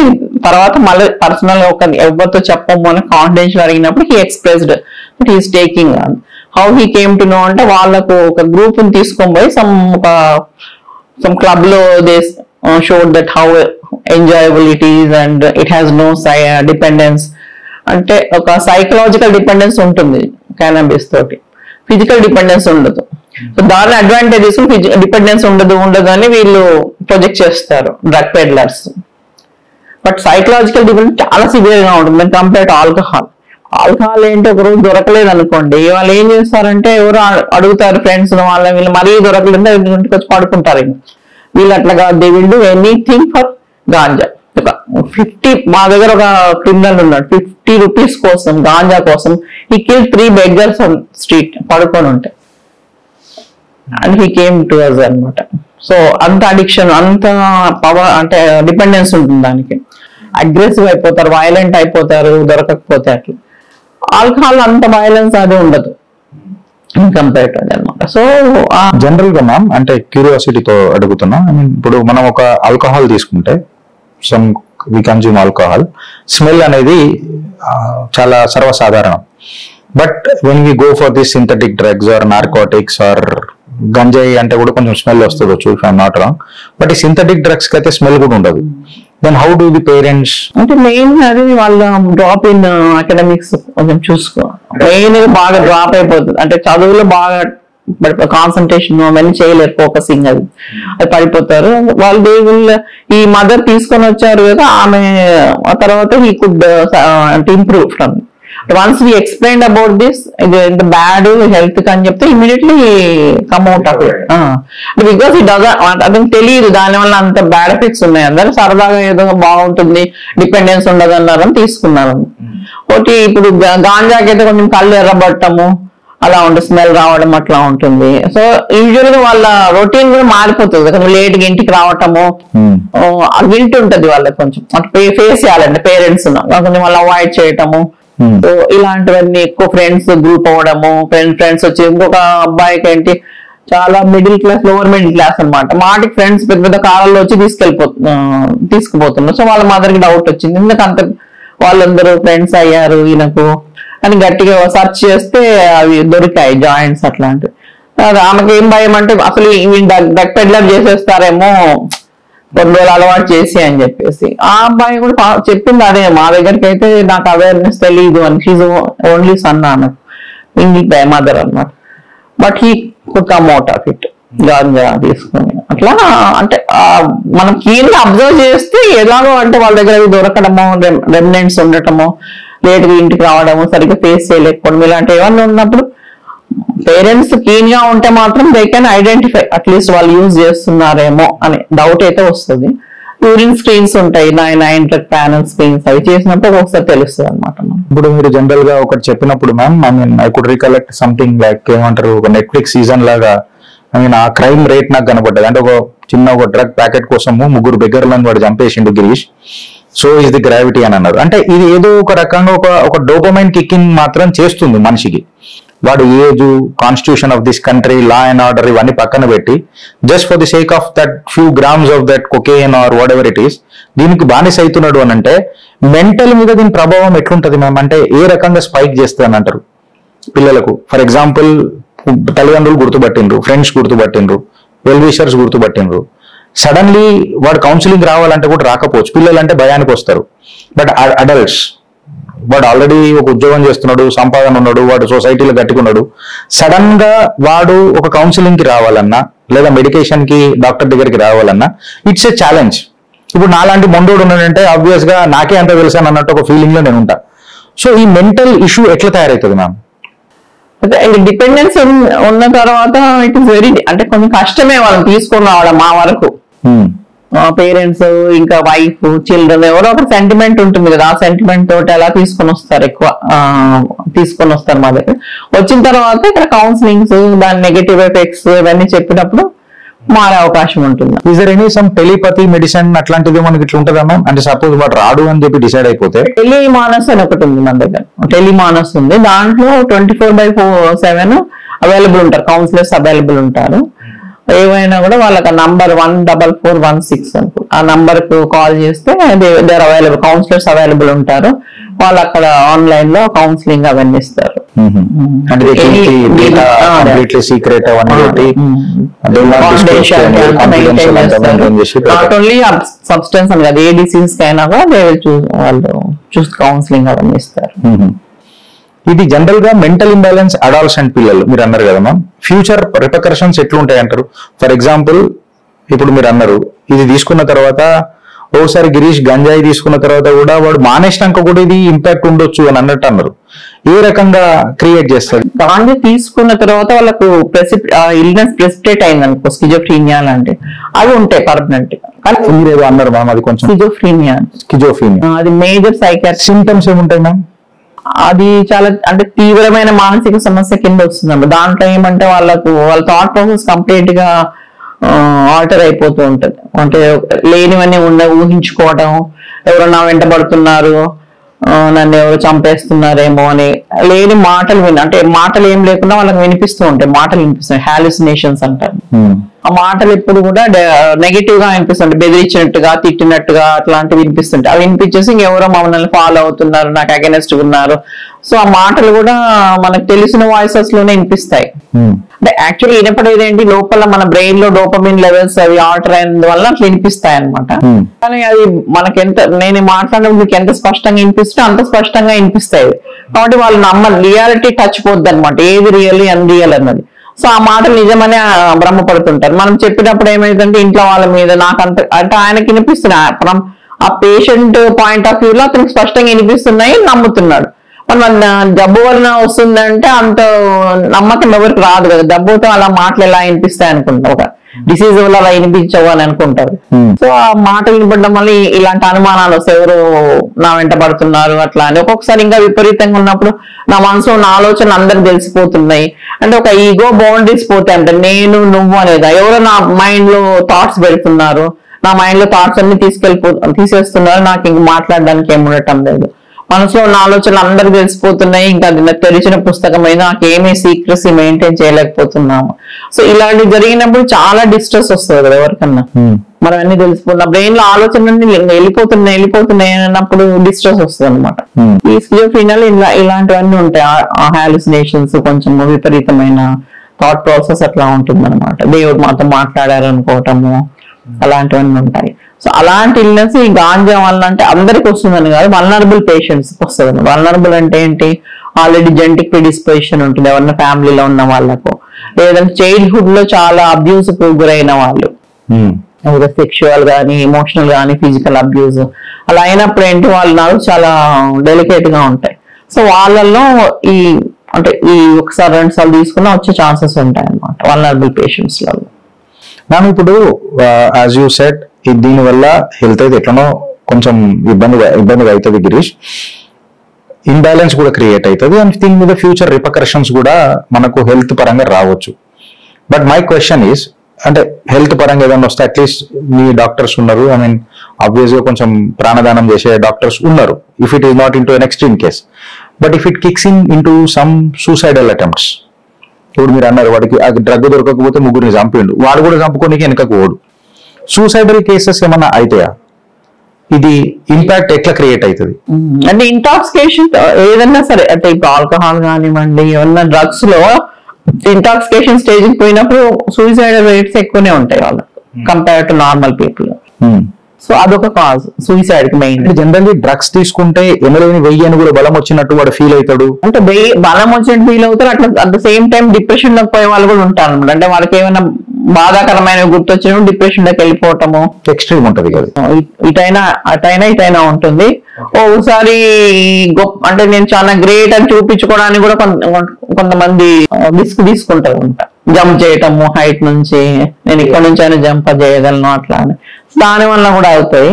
తర్వాత మళ్ళీ పర్సనల్ గా ఒక ఎవరితో చెప్పము అని కాన్ఫిడెన్షియల్ అడిగినప్పుడు he expressed but he's taking. How he came to know అంటే వాళ్ళకు ఒక గ్రూప్ ని తీసుకొని పోయి సమ్ క్లబ్ లో they showed that how enjoyable it is and it has no dependence. అంటే ఒక సైకలాజికల్ డిపెండెన్స్ ఉంటుంది క్యానబిస్ తోటి, ఫిజికల్ డిపెండెన్స్ ఉండదు. సో దాని అడ్వాంటేజెస్ డిపెండెన్స్ ఉండదు అని వీళ్ళు ప్రొజెక్ట్ చేస్తారు drug peddlers. But psychological dependence చాలా సివియర్ గా ఉంటుంది కంపేర్ టు ఆల్కహాల్. ఆల్కహాల్ ఏంటి ఒక రోజు దొరకలేదు అనుకోండి, వాళ్ళు ఏం చేస్తారంటే ఎవరు అడుగుతారు ఫ్రెండ్స్ వీళ్ళు మరీ దొరకలేదు ఇంటికి వచ్చి పడుకుంటారు. వీళ్ళు అట్లాగా they will do anything for ganja. 50 మా దగ్గర ఒక క్రిమినల్ ఉన్నాడు, 50 రూపీస్ కోసం గాంజా కోసం he kill 3 beggars on street పడుకొని ఉంటాయి. And he came to us అనమాట. సో అంత అడిక్షన్, అంత పవర్ అంటే డిపెండెన్స్ ఉంటుంది దానికి. అగ్రెసివ్ అయిపోతారు, వైలెంట్ అయిపోతారు దొరకకపోతే. అట్లా ఆల్కహాల్ అంత వైలెన్స్ అది ఉండదు కంపేర్ అనమాట. సో జనరల్ గా మ్యామ్ అంటే క్యూరియాసిటీతో అడుగుతున్నా, ఇప్పుడు మనం ఒక ఆల్కహాల్ తీసుకుంటే వి కన్జ్యూమ్ ఆల్కహాల్, స్మెల్ అనేది చాలా సర్వసాధారణం. But when we go for this synthetic drugs or narcotics or గంజాయి అంటే కూడా కొంచెం స్మెల్ వస్తుంది, if I'm not wrong. But ఈ సింథటిక్ డ్రగ్స్ కి అయితే స్మెల్ కూడా ఉండదు. Then how do the parents అంటే మెయిన్ అది వాళ్ళ డ్రాప్ ఇన్ అకాడమిక్స్ కొంచెం చూసుకో, మెయిన్ బాగా డ్రాప్ అయిపోతుంది. అంటే చదువులో బాగా కాన్సన్ట్రేషన్ అవన్నీ చేయలేరు, ఫోకసింగ్ అది పడిపోతారు వాళ్ళు. దే విల్ ఈ మదర్ తీసుకొని వచ్చారు కదా ఆమె, ఆ తర్వాత హీ కుడ్ అంటే improve from. Once we explain about this ఇది ఎంత బ్యాడ్ హెల్త్ కి అని చెప్తే immediately come out of it. Because it అతనికి తెలియదు దానివల్ల అంత బ్యాడ్ ఎఫెక్ట్స్ ఉన్నాయి. అందరూ సరదాగా ఏదో బాగుంటుంది డిపెండెన్స్ ఉండదు అన్నారని తీసుకున్నారు. ఒకటి ఇప్పుడు గాంజాకి అయితే కొంచెం కళ్ళు ఎర్రబట్టము అలా ఉంటుంది, స్మెల్ రావడం అట్లా ఉంటుంది. సో యూజువల్ గా వాళ్ళ రొటీన్ కూడా మారిపోతుంది, కొంచెం లేట్ గా ఇంటికి రావటము గిల్ట్ ఉంటుంది వాళ్ళకి, కొంచెం ఫేస్ చేయాలంటే పేరెంట్స్ కొంచెం వాళ్ళు అవాయిడ్ చేయటము. ఇలాంటివన్నీ ఎక్కువ ఫ్రెండ్స్ గ్రూప్ అవ్వడము, ఫ్రెండ్స్ వచ్చి ఇంకొక అబ్బాయికి ఏంటి చాలా middle class, lower middle class అనమాట. మాటికి ఫ్రెండ్స్ పెద్ద పెద్ద కాలంలో వచ్చి తీసుకుపోతున్నారు. సో వాళ్ళ మదర్ కి డౌట్ వచ్చింది, ఎందుకంత వాళ్ళందరూ ఫ్రెండ్స్ అయ్యారు ఈయనకు అని గట్టిగా సెర్చ్ చేస్తే అవి దొరికాయి జాయింట్స్ అట్లాంటివి. ఆమెకి ఏం భయం అంటే అసలు డ్రగ్ పెడ్లర్ చేసేస్తారేమో కొన్ని రోజులు అలవాటు చేసి అని చెప్పేసి. ఆ అబ్బాయి కూడా చెప్పింది అదే, మా దగ్గరికి అయితే నాకు అవేర్నెస్ తెలియదు అని. షీజ్ ఓన్లీ సన్ ఆమెకు, ఇంగ్లీష్ మదర్ అన్నమాట. But he could come out of it, ganja తీసుకొని. అట్లా అంటే మనం కీన్ గా అబ్జర్వ్ చేస్తే ఎలాగో అంటే వాళ్ళ దగ్గర అవి దొరకడమో, రెమినెంట్స్ ఉండటమో, లేట్గా ఇంటికి రావడము, సరిగ్గా ఫేస్ చేయలేకపోవడం, ఇలాంటి ఏమన్నా ఉన్నప్పుడు పేరెంట్స్ కీన్ గా ఉంటే మాత్రం దే కెన్ ఐడెంటిఫై, అట్లీస్ట్ వాళ్ళు యూజ్ చేస్తున్నారేమో అని డౌట్ అయితే వస్తుంది. యూరిన్ స్క్రీన్స్ ఉంటాయి, 9 డ్రగ్ ప్యానల్ స్క్రీన్స్, అవి చేసినప్పుడు ఒకసారి తెలుస్తుంది అనమాట. ఇప్పుడు మీరు జనరల్ గా ఒకటి చెప్పినప్పుడు ma'am, I could recollect something like ఏమంటారు, ఒక నెట్ఫ్లిక్స్ సీజన్ లాగా ఆ క్రైమ్ రేట్ నాకు కనపడ్డది. అంటే ఒక డ్రగ్ ప్యాకెట్ కోసము 3 బెగ్గర్లను వాడు చంపేసిండు Girish, so is the gravity అని అన్నారు. అంటే ఇది ఏదో ఒక రకంగా ఒక డోపమైన్ కిక్కింగ్ మాత్రం చేస్తుంది మనిషికి. వాడు age, constitution of this country, law and order ఇవన్నీ పక్కన పెట్టి just for the sake of that few grams of that cocaine or whatever it is, దీనికి బానిస అవుతున్నాడు అని అంటే మెంటల్ మీద దీని ప్రభావం ఎట్లుంటది మ్యామ్? అంటే ఏ రకంగా స్పైక్ చేస్తుంది అంటారు పిల్లలకు? ఫర్ ఎగ్జాంపుల్, తల్లిదండ్రులు గుర్తుపట్టిండ్రు, ఫ్రెండ్స్ గుర్తుపట్టిండ్రు, వెల్ విషర్స్ గుర్తుపట్టిండ్రు. సడన్లీ వాడు కౌన్సిలింగ్ రావాలంటే కూడా రాకపోవచ్చు. పిల్లలు అంటే భయానికి వస్తారు. బట్ అడల్ట్స్, వాడు ఆల్రెడీ ఒక ఉద్యోగం చేస్తున్నాడు, సంపాదన ఉన్నాడు, వాడు సొసైటీలో గట్టుకున్నాడు. సడన్ గా వాడు ఒక కౌన్సిలింగ్ కి రావాలన్నా, లేదా మెడికేషన్ కి డాక్టర్ దగ్గరికి రావాలన్నా ఇట్స్ ఏ ఛాలెంజ్. ఇప్పుడు నాలాంటి మొండోడు ఉన్నాడంటే ఆబ్వియస్ గా నాకే అంత తెలుసాను అన్నట్టు ఒక ఫీలింగ్ లో నేను ఉంటా. సో ఈ మెంటల్ ఇష్యూ ఎట్లా తయారవుతుంది మ్యామ్? డిపెండెన్స్ ఉన్న తర్వాత ఇట్ ఇస్ వెరీ, అంటే కొంచెం కష్టమే వాళ్ళని తీసుకొని రావడం. మా వరకు పేరెంట్స్, ఇంకా వైఫ్, చిల్డ్రన్, ఎవరో ఒక సెంటిమెంట్ ఉంటుంది కదా, ఆ సెంటిమెంట్ తోటి అలా తీసుకొని వస్తారు, ఎక్కువ తీసుకొని వస్తారు మా దగ్గర. వచ్చిన తర్వాత ఇక్కడ కౌన్సిలింగ్స్, దాని నెగటివ్ ఎఫెక్ట్స్ ఇవన్నీ చెప్పినప్పుడు మారే అవకాశం ఉంటుంది. Is there any some telepathy medicine అట్లాంటిది మనకి ఇట్లా ఉంటుందా మ్యామ్? అంటే సపోజ్ వాడు రాడు అని చెప్పి డిసైడ్ అయిపోతే, టెలిమానస్ అని ఒకటి ఉంది మన దగ్గర. టెలిమానస్ ఉంది, దాంట్లో 24/7 అవైలబుల్ ఉంటారు, కౌన్సిలర్స్ అవైలబుల్ ఉంటారు. ఏవైనా కూడా వాళ్ళకి నంబర్ 14416 అనుకో, ఆ నంబర్ కు కాల్ చేస్తే దేర్ అవైలబుల్, కౌన్సిలర్స్ అవైలబుల్ ఉంటారు. వాళ్ళు అక్కడ ఆన్లైన్ లో కౌన్సిలింగ్ అవన్నీ ఇస్తారు. నాట్ ఓన్లీ సబ్స్టెన్స్ అని కాదు, ఏ డిసీజ్ కైనా కూడా వాళ్ళు చూసి కౌన్సిలింగ్ అవన్నీ ఇస్తారు. ఇది జనరల్ గా మెంటల్ ఇంబ్యాలెన్స్ అడాలసెంట్ పిల్లలు మీరు అన్నారు కదా మ్యామ్, ఫ్యూచర్ రిపర్కషన్స్ ఎట్లుంటాయి అంటారు? ఫర్ ఎగ్జాంపుల్, ఇప్పుడు మీరు అన్నారు ఇది తీసుకున్న తర్వాత, ఓసారి గిరీష్ గంజాయి తీసుకున్న తర్వాత కూడా వాడు మానేసినాక కూడా ఇది ఇంపాక్ట్ ఉండొచ్చు అని అన్నట్టు అన్నారు. ఏ రకంగా క్రియేట్ చేస్తారు? గాంజా తీసుకున్న తర్వాత వాళ్ళకు ఇల్నెస్ ప్రెసిపిటేట్ అయింది అనుకో, స్కిజోఫ్రీనియా లాంటి అవి ఉంటాయి పర్మనెంట్. కానీ మీరేదో అన్నారు మ్యామ్, అది కొంచెం స్కిజోఫ్రీనియా, అది మేజర్ సైకాట్రిక్ సింప్టమ్స్ ఏముంటాయి మ్యామ్? అది చాలా అంటే తీవ్రమైన మానసిక సమస్య కింద వస్తుందన్నమాట. దాంట్లో ఏమంటే వాళ్ళ థాట్ ప్రాసెస్ కంప్లీట్ గా ఆల్టర్ అయిపోతూ ఉంటది. అంటే లేనివన్నీ ఊహించుకోవడం, ఎవరో నా వెంట పడుతున్నారు, నన్ను ఎవరు చంపేస్తున్నారేమో అని లేని మాటలు అంటే మాటలు ఏం లేకుండా వాళ్ళకి వినిపిస్తూ ఉంటాయి, మాటలు వినిపిస్తాయి, హాలుసినేషన్స్ అంటారు. ఆ మాటలు ఎప్పుడు కూడా నెగిటివ్ గా వినిపిస్తుంటాయి, బెదిరించినట్టుగా, తిట్టినట్టుగా అట్లాంటివి వినిపిస్తుంటాయి. అవి వినిపించేసి ఇంకెవరో మమ్మల్ని ఫాలో అవుతున్నారు, నాకు అగెనెస్ట్ ఉన్నారు. సో ఆ మాటలు కూడా మనకు తెలిసిన వాయిసెస్ లోనే వినిపిస్తాయి. అంటే యాక్చువల్లీ వినపడేది ఏంటి, లోపల మన బ్రెయిన్ లో డోపమిన్ లెవెల్స్ అవి ఆల్టర్ అయిన వల్ల అట్లా వినిపిస్తాయి అనమాట. కానీ అది మనకెంత, నేను మాట్లాడినప్పుడు మీకు ఎంత స్పష్టంగా వినిపిస్తే అంత స్పష్టంగా వినిపిస్తాయి. కాబట్టి వాళ్ళు రియాలిటీ టచ్ పోద్ది అనమాట, ఏది రియల్లీ అన్రియల్ అన్నది. సో ఆ మాటలు నిజమని భ్రమపడుతుంటారు. మనం చెప్పినప్పుడు ఏమైందంటే ఇంట్లో వాళ్ళ మీద నాకంత అంటే ఆయనకి వినిపిస్తున్నాయి, ఆ పేషెంట్ పాయింట్ ఆఫ్ వ్యూలో అతనికి స్పష్టంగా వినిపిస్తున్నాయి, నమ్ముతున్నాడు. మన జబ్బు వలన వస్తుందంటే అంత నమ్మకం ఎవరికి రాదు కదా, జబ్బుతో అలా మాటలు ఎలా వినిపిస్తాయి అనుకుంటారు, ఒక డిసీజ్ వల్ల అలా వినిపించవు అని అనుకుంటారు. సో ఆ మాటలు వినపడడం వల్ల ఇలాంటి అనుమానాలు వస్తాయి, ఎవరు నా వెంట పడుతున్నారు అట్లా అని. ఒక్కొక్కసారి ఇంకా విపరీతంగా ఉన్నప్పుడు నా మనసులో ఉన్న ఆలోచనలు అందరికి తెలిసిపోతున్నాయి. అంటే ఒక ఈగో బౌండరీస్ పోతాయి, అంటే నేను నువ్వు అనేది, ఎవరో నా మైండ్ లో థాట్స్ పెడుతున్నారు, నా మైండ్ లో థాట్స్ అన్ని తీసేస్తున్నారు, నాకు ఇంక మాట్లాడడానికి ఏమి ఉండటం లేదు. మనసులో ఉన్న ఆలోచనలు అందరికి తెలిసిపోతున్నాయి, ఇంకా అది నాకు తెలిసిన పుస్తకమైన నాకేమీ సీక్రసీ మెయింటైన్ చేయలేకపోతున్నాము. సో ఇలాంటివి జరిగినప్పుడు చాలా డిస్ట్రెస్ వస్తుంది కదా ఎవరికన్నా. మనం అన్ని తెలిసిపోతున్నా బ్రెయిన్ లో ఆలోచనలన్నీ వెళ్ళిపోతున్నాయి అన్నప్పుడు డిస్ట్రెస్ వస్తుంది అనమాట. ఈ స్కిజోఫ్రీనియాలో ఇలాంటివన్నీ ఉంటాయి, హాలుసినేషన్స్, కొంచెం విపరీతమైన థాట్ ప్రాసెస్ అట్లా ఉంటుంది అనమాట. దేవుడు మాతో మాట్లాడారు అనుకోవటము అలాంటివన్నీ ఉంటాయి. సో అలాంటి ఇల్నెస్ ఈ గాంజా వల్ల అంటే అందరికి వస్తుందని కాదు, వల్నరబుల్ పేషెంట్స్ వస్తుంది. వల్నరబుల్ అంటే ఏంటి, ఆల్రెడీ జెనెటిక్ ప్రిడిస్పోజిషన్ ఉంటుంది ఎవరన్నా ఫ్యామిలీలో ఉన్న వాళ్ళకు, లేదంటే చైల్డ్హుడ్ లో చాలా అబ్యూస్ కు గురైన వాళ్ళు, సెక్షువల్ గానీ ఎమోషనల్ గానీ ఫిజికల్ అబ్యూస్ అలా అయినప్పుడు ఏంటి వాళ్ళ నర్వ్స్ చాలా డెలికేట్ గా ఉంటాయి. సో వాళ్ళల్లో అంటే ఈ ఒకసారి 2 సార్లు తీసుకున్నా వచ్చే ఛాన్సెస్ ఉంటాయి అన్నమాట వల్నరబుల్ పేషెంట్స్ లలో. మనం ఇప్పుడు యాజ్ యూ సెడ్ దీనివల్ల హెల్త్ అయితే ఎట్లనో కొంచెం ఇబ్బందిగా అవుతుంది గిరీష్, ఇంబ్యాలెన్స్ కూడా క్రియేట్ అవుతుంది అండ్ దీని మీద ఫ్యూచర్ రిపర్కషన్స్ కూడా మనకు హెల్త్ పరంగా రావచ్చు. బట్ మై క్వశ్చన్ ఈస్, అంటే హెల్త్ పరంగా ఏదైనా వస్తే అట్లీస్ట్ మీ డాక్టర్స్ ఉన్నారు, ఐ మీన్ ఆబ్వియస్ గా కొంచెం ప్రాణదానం చేసే డాక్టర్స్ ఉన్నారు, if it is not in to an extreme case. But if it kicks in to some suicidal attempts, ఇప్పుడు మీరు అన్నారు వాడికి ఆ డ్రగ్ దొరకకపోతే ముగ్గురిని చంపిండు, వాడు కూడా చంపుకోనికి వెనకకు ఓడు. సూసైడల్ కేసెస్ ఏమన్నా అయితాయా? ఇది ఇంపాక్ట్ ఎట్లా క్రియేట్ అవుతుంది? అంటే ఇంటాక్సికేషన్ ఏదన్నా సరే, అంటే ఇప్పుడు ఆల్కహాల్ కానివ్వండి, ఏమన్నా డ్రగ్స్ లో ఇంటాక్సికేషన్ స్టేజ్ పోయినప్పుడు సూసైడల్ రేట్స్ ఎక్కువనే ఉంటాయి వాళ్ళకి compare to normal people. So అదొక కాజ్ సూసైడ్ కి మెయిన్. జనరల్లీ డ్రగ్స్ తీసుకుంటే ఎనలేని వెయ్యి అని కూడా బలం వచ్చినట్టు వాడు ఫీల్ అవుతాడు, అంటే బలం వచ్చినట్టు ఫీల్ అవుతారు. అట్లా at the same time depression లోకి పోయే వాళ్ళు కూడా ఉంటారు అనమాట. అంటే వాళ్ళకి ఏమైనా బాధాకరమైన గుర్తొచ్చినప్పుడు డిప్రెషన్ లోకి వెళ్ళిపోవటము ఎక్స్ట్రీమ్ ఉంటది కదా, ఇటైనా ఉంటుంది. ఒకసారి అంటే నేను చాలా గ్రేట్ అని చూపించుకోవడానికి కూడా కొంతమంది రిస్క్ తీసుకుంటారు ఉంటా, జంప్ చేయటము హైట్ నుంచి, నేను ఇక్కడ నుంచి అయినా జంప్ చేయగలను అట్లా అని, దాని వల్ల కూడా అవుతాయి.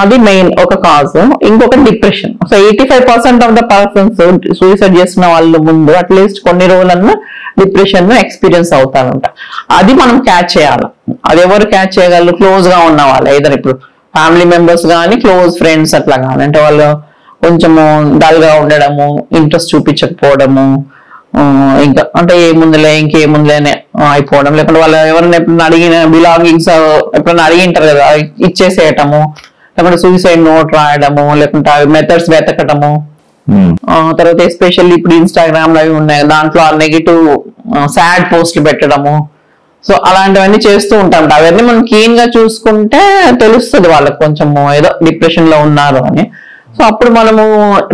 అది మెయిన్ ఒక కాజ్. ఇంకొక depression. So 85% of the persons suicide చేసిన వాళ్ళు ముందు అట్లీస్ట్ కొన్ని రోజులన్నా డిప్రెషన్ ఎక్స్పీరియన్స్ అవుతారంట. అది మనం క్యాచ్ చేయాలి. అది ఎవరు క్యాచ్ చేయగలరు? క్లోజ్ గా ఉన్న వాళ్ళు, ఏదైనా ఇప్పుడు ఫ్యామిలీ మెంబర్స్ కానీ క్లోజ్ ఫ్రెండ్స్ అట్లా కానీ. అంటే వాళ్ళు కొంచెము డల్ గా ఉండడము, ఇంట్రెస్ట్ చూపించకపోవడము, ఇంకా అంటే ఇంకేముందులేనే అయిపోవడం, లేకుంటే వాళ్ళు ఎవరైనా ఎప్పుడైనా అడిగిన బిలాంగింగ్స్ ఎప్పుడైనా అడిగింటారు కదా ఇచ్చేసేయటము, లేకుంటే సూసైడ్ నోట్ రాయడము, లేకుంటే అవి మెథడ్స్ వెతకటము. తర్వాత ఎస్పెషల్లీ ఇప్పుడు ఇన్స్టాగ్రామ్ లో అవి ఉన్నాయి, దాంట్లో నెగిటివ్ సాడ్ పోస్ట్లు పెట్టడము. సో అలాంటివన్నీ చేస్తూ ఉంటాం. అవన్నీ మనం క్లీన్ గా చూసుకుంటే తెలుస్తుంది వాళ్ళకి కొంచెము ఏదో డిప్రెషన్ లో ఉన్నారు అని. సో అప్పుడు మనము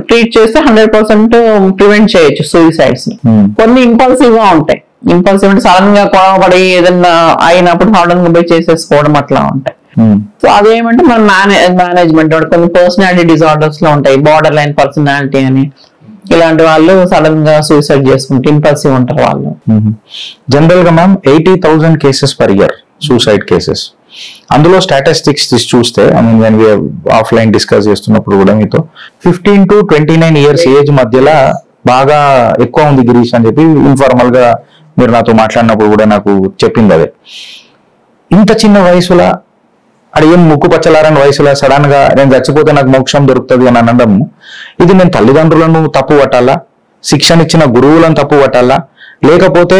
ట్రీట్ చేస్తే 100% ప్రివెంట్ చేయొచ్చు సూసైడ్స్ ని. కొన్ని ఇంపల్సివ్ గా ఉంటాయి. ఇంపల్సివ్ అంటే సడన్ గా కొడవబడి ఏదన్నా అయినప్పుడు సడన్ గా పోయి చేసేసుకోవడం అట్లా ఉంటాయి. సో అదేమంటే మన మేనేజ్మెంట్ కొన్ని పర్సనాలిటీ డిజార్డర్స్ లో ఉంటాయి, బార్డర్ లైన్ పర్సనాలిటీ అని. ఇలాంటి వాళ్ళు సడన్ గా సూసైడ్ చేసుకుంటే ఇంపల్సివ్ ఉంటారు వాళ్ళు. జనరల్ గా ma'am 80,000 cases per year suicide cases. అందులో స్టాటిస్టిక్స్ చూస్తే I mean when we offline discuss చేస్తున్నప్పుడు కూడా మీతో 15 to 29 ఇయర్స్ ఏజ్ మధ్యలో బాగా ఎక్కువ ఉంది గిరీష్ అని చెప్పి ఇన్ఫార్మల్ గా మీరు నాతో మాట్లాడినప్పుడు కూడా నాకు చెప్పింది. అదే ఇంత చిన్న వయసులో అది ఏం ముక్కు పచ్చలారని వయసులో సడన్ గా నేను చచ్చిపోతే నాకు మోక్షం దొరుకుతుంది అని అనడం, ఇది నేను తల్లిదండ్రులను తప్పు పట్టాలా, శిక్షణ ఇచ్చిన గురువులను తప్పు పట్టాలా, లేకపోతే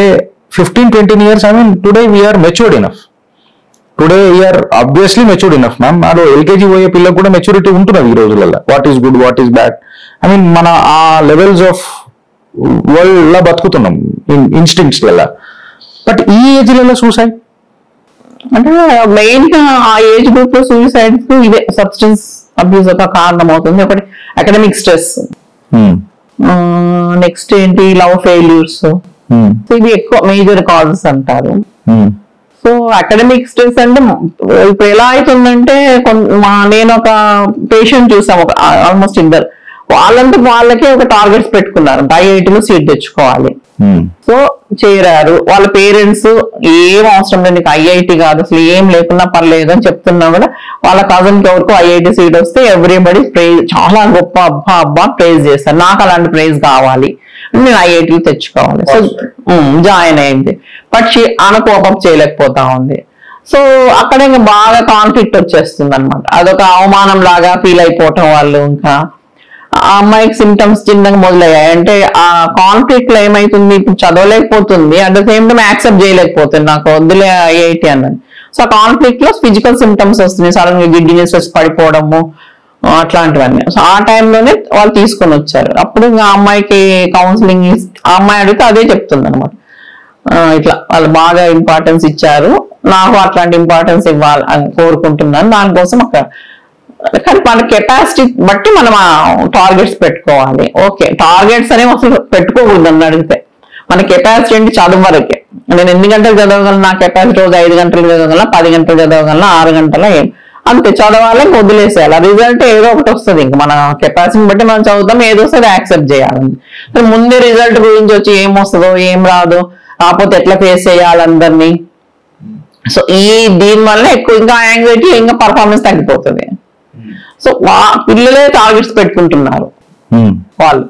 15-20 years I mean today we're matured enough, today we're obviously matured enough ma'am. అదో ఎల్కేజీ పోయే పిల్లలకు కూడా మెచ్యూరిటీ ఉంటున్నది ఈ రోజులలో. What is good, what is bad, I mean మన ఆ లెవెల్స్ ఆఫ్ వరల్డ్ లా బతుకుతున్నాం ఇన్స్టింక్ట్స్ లలో. బట్ ఈ ఏజ్ లలో సూసైడ్ అంటే మెయిన్ గా ఆ ఏజ్ గ్రూప్ లో సూసైడ్స్ ఇదే సబ్స్టెన్స్ అబ్యూస్ ఒక కారణం అవుతుంది. ఒకటి అకాడమిక్ స్ట్రెస్, నెక్స్ట్ ఏంటి లవ్ ఫెయిల్యూర్స్, ఇవి ఎక్కువ మేజర్ కాజెస్ అంటారు. సో అకాడమిక్ స్ట్రెస్ అంటే ఇప్పుడు ఎలా అవుతుందంటే నేను ఒక పేషెంట్ చూసాము, ఆల్మోస్ట్ ఇద్దరు వాళ్ళంతా వాళ్ళకే ఒక టార్గెట్స్ పెట్టుకున్నారు, ఐఐటీలో సీట్ తెచ్చుకోవాలి. సో చేరారు, వాళ్ళ పేరెంట్స్ ఏం అవసరం లేదు, నీకు ఐఐటి కాదు అసలు ఏం లేకున్నా పర్లేదు అని చెప్తున్నా కూడా వాళ్ళ కజన్ కి ఎవరికో ఐఐటి సీట్ వస్తే ఎవ్రీబడి ప్రైజ్, చాలా గొప్ప అబ్బా ప్రైజ్ చేస్తారు, నాకు అలాంటి ప్రైజ్ కావాలి, నేను ఐఐటీలో తెచ్చుకోవాలి. సో జాయిన్ అయింది. బట్ ఆమె కోపం చేయలేకపోతా ఉంది. సో అక్కడ ఇంకా బాగా కాన్ఫ్లిక్ట్ వచ్చేస్తుంది అనమాట. అదొక అవమానం లాగా ఫీల్ అయిపోవటం వాళ్ళు. ఇంకా ఆ అమ్మాయికి సిమ్టమ్స్ చిన్నగా మొదలయ్యాయి. అంటే ఆ కాన్ఫ్లిక్ట్ లో ఏమైతుంది, ఇప్పుడు చదవలేకపోతుంది, at the same time accept చేయలేకపోతుంది నాకు వద్దులే ఐఐటి అన్నది. సో ఆ కాన్ఫ్లిక్ట్ లో ఫిజికల్ సిమ్టమ్స్ వస్తున్నాయి, సడన్ గా గిడ్డినెస్ వచ్చి పడిపోవడము అట్లాంటివన్నీ. సో ఆ టైంలోనే వాళ్ళు తీసుకొని వచ్చారు. అప్పుడు ఆ అమ్మాయికి కౌన్సిలింగ్ ఆ అమ్మాయి అడిగితే అదే చెప్తుంది అనమాట, ఇట్లా వాళ్ళు బాగా ఇంపార్టెన్స్ ఇచ్చారు, నాకు అట్లాంటి ఇంపార్టెన్స్ ఇవ్వాలి అని కోరుకుంటున్నాను, దానికోసం అక్కడ. కానీ మన కెపాసిటీ బట్టి మనం టార్గెట్స్ పెట్టుకోవాలి. ఓకే, టార్గెట్స్ అనేవి అసలు పెట్టుకోకూడదు నన్ను అడిగితే. మన కెపాసిటీ ఏంటి, చదువు వరకే. నేను ఎన్ని గంటలు చదవగలను, నా కెపాసిటీ రోజు 5 గంటలు చదవగలనా, 10 గంటలు చదవగలనా, 6 గంటల ఏం అంతే చదవాలి, వదిలేసేయాలి. రిజల్ట్ ఏదో ఒకటి వస్తుంది, ఇంకా మన కెపాసిటీని బట్టి మనం చదువుతాం, ఏదో వస్తుంది యాక్సెప్ట్ చేయాలి. ముందే రిజల్ట్ గురించి వచ్చి ఏం వస్తుందో ఏం రాదో, కాకపోతే ఎట్లా ఫేస్ చేయాలి అందరినీ. సో దీనివల్ల ఎక్కువ ఇంకా యాంగ్జైటీ, ఇంకా పర్ఫార్మెన్స్ తగ్గిపోతుంది. సో పిల్లలే టార్గెట్స్ పెట్టుకుంటున్నారు వాళ్ళు.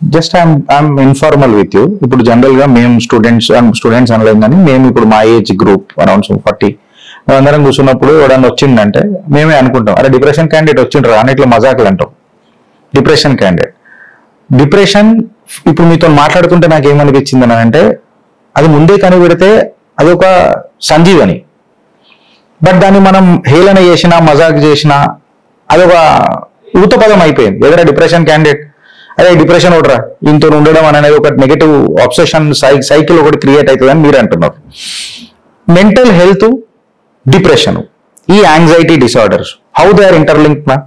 Just I'm informal with you. ఇప్పుడు జనరల్ గా మేము స్టూడెంట్స్ అనలేదు, కానీ మేము ఇప్పుడు మా ఏజ్ గ్రూప్ అరౌండ్ 40 అందరం కూర్చున్నప్పుడు ఎవడన్నా వచ్చిందంటే మేమే అనుకుంటాం, అరే డిప్రెషన్ క్యాండిడేట్ వచ్చిండ్రు అని ఇట్లా మజాకులు అంటాం. డిప్రెషన్ క్యాండిడేట్, డిప్రెషన్ ఇప్పుడు మీతో మాట్లాడుతుంటే నాకు ఏమనిపించింది అని అంటే, అది ముందే కనిపెడితే అది ఒక సంజీవని. బట్ దాన్ని మనం హేళన చేసినా మజాక్ చేసినా అదొక ఊతపదం అయిపోయింది. ఏదైనా డిప్రెషన్ క్యాండిడేట్, అదే డిప్రెషన్ ఒకటిరా ఇంతో ఉండడం అనేది ఒక నెగటివ్ అబ్సెషన్ సైకిల్ ఒకటి క్రియేట్ అవుతుందని మీరు అంటున్నారు. మెంటల్ హెల్త్, డిప్రెషన్, ఈ anxiety disorders, how they are interlink నా.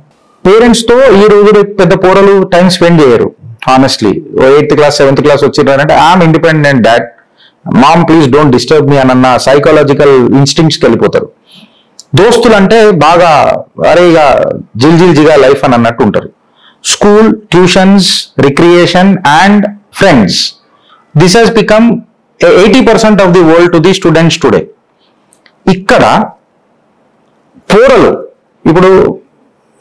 పేరెంట్స్ తో ఈ రోజు పెద్ద పోరలు టైం స్పెండ్ చేయరు. Honestly 8th class 7th class వచ్చినారంటే I'm independent dad, mom please don't disturb me అన్న సైకాలజికల్ ఇన్స్టింక్ట్స్కి వెళ్ళిపోతారు. దోస్తులు అంటే బాగా అరే ఇక జిల్జిల్జిగా లైఫ్ అని అన్నట్టు ఉంటారు. School, tuitions, recreation and friends, this has become 80% of the world to the students today. ఇక్కడ పోరలు ఇప్పుడు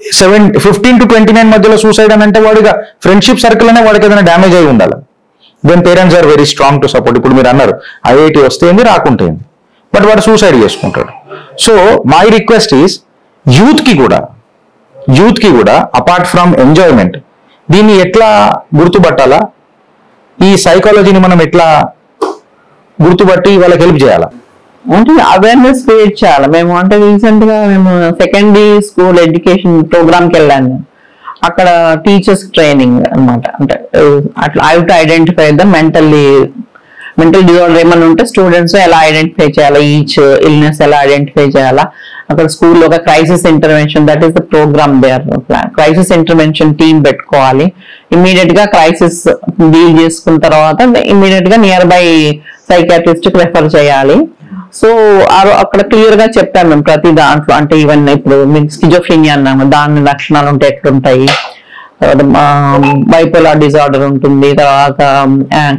15 to 29 మధ్యలో సూసైడ్ అని అంటే వాడిగా ఫ్రెండ్షిప్ సర్కిల్ అనే వాడికి ఏదైనా డ్యామేజ్ అయి ఉండాలి. Then parents are very strong to support. ఇప్పుడు మీరు అన్నారు ఐఐటి వస్తే ఏంది రాకుంటేంది, బట్ వాడు సూసైడ్ చేసుకుంటాడు. So my request is youth కి కూడా అపార్ట్ ఫ్రమ్ ఎంజాయ్మెంట్ దీన్ని ఎట్లా గుర్తుపట్టాలా, ఈ సైకాలజీని మనం ఎట్లా గుర్తుపట్టి వాళ్ళకి హెల్ప్ చేయాలా అంటే అవేర్నెస్ క్రియేట్ చేయాలి. మేము అంటే రీసెంట్ గా మేము సెకండరీ స్కూల్ ఎడ్యుకేషన్ ప్రోగ్రామ్కి వెళ్ళాను. అక్కడ టీచర్స్ ట్రైనింగ్ అనమాట. అంటే అట్లా I to identify the mental disorder ఏమైనా ఉంటే స్టూడెంట్స్ ఎలా ఐడెంటిఫై చేయాలా, ఈచ్ ఇల్నెస్ ఎలా ఐడెంటిఫై చేయాలా. అక్కడ స్కూల్లో ఒక crisis intervention, that is the programme their plan. Crisis intervention team పెట్టుకోవాలి. ఇమ్మీడియట్ గా క్రైసిస్ డీల్ చేసుకున్న తర్వాత ఇమ్మీడియట్ గా నియర్ బై సైకాట్రిస్ట్ కి రెఫర్ చేయాలి. సో అక్కడ క్లియర్ గా చెప్పాను మేము ప్రతి దాంట్లో. అంటే ఈవెన్ ఇప్పుడు మీకు స్కిజోఫ్రీనియా అన్నాము, దాని లక్షణాలు ఉంటే ఎట్లుంటాయి, బైపోలార్ డిజార్డర్ ఉంటుంది, తర్వాత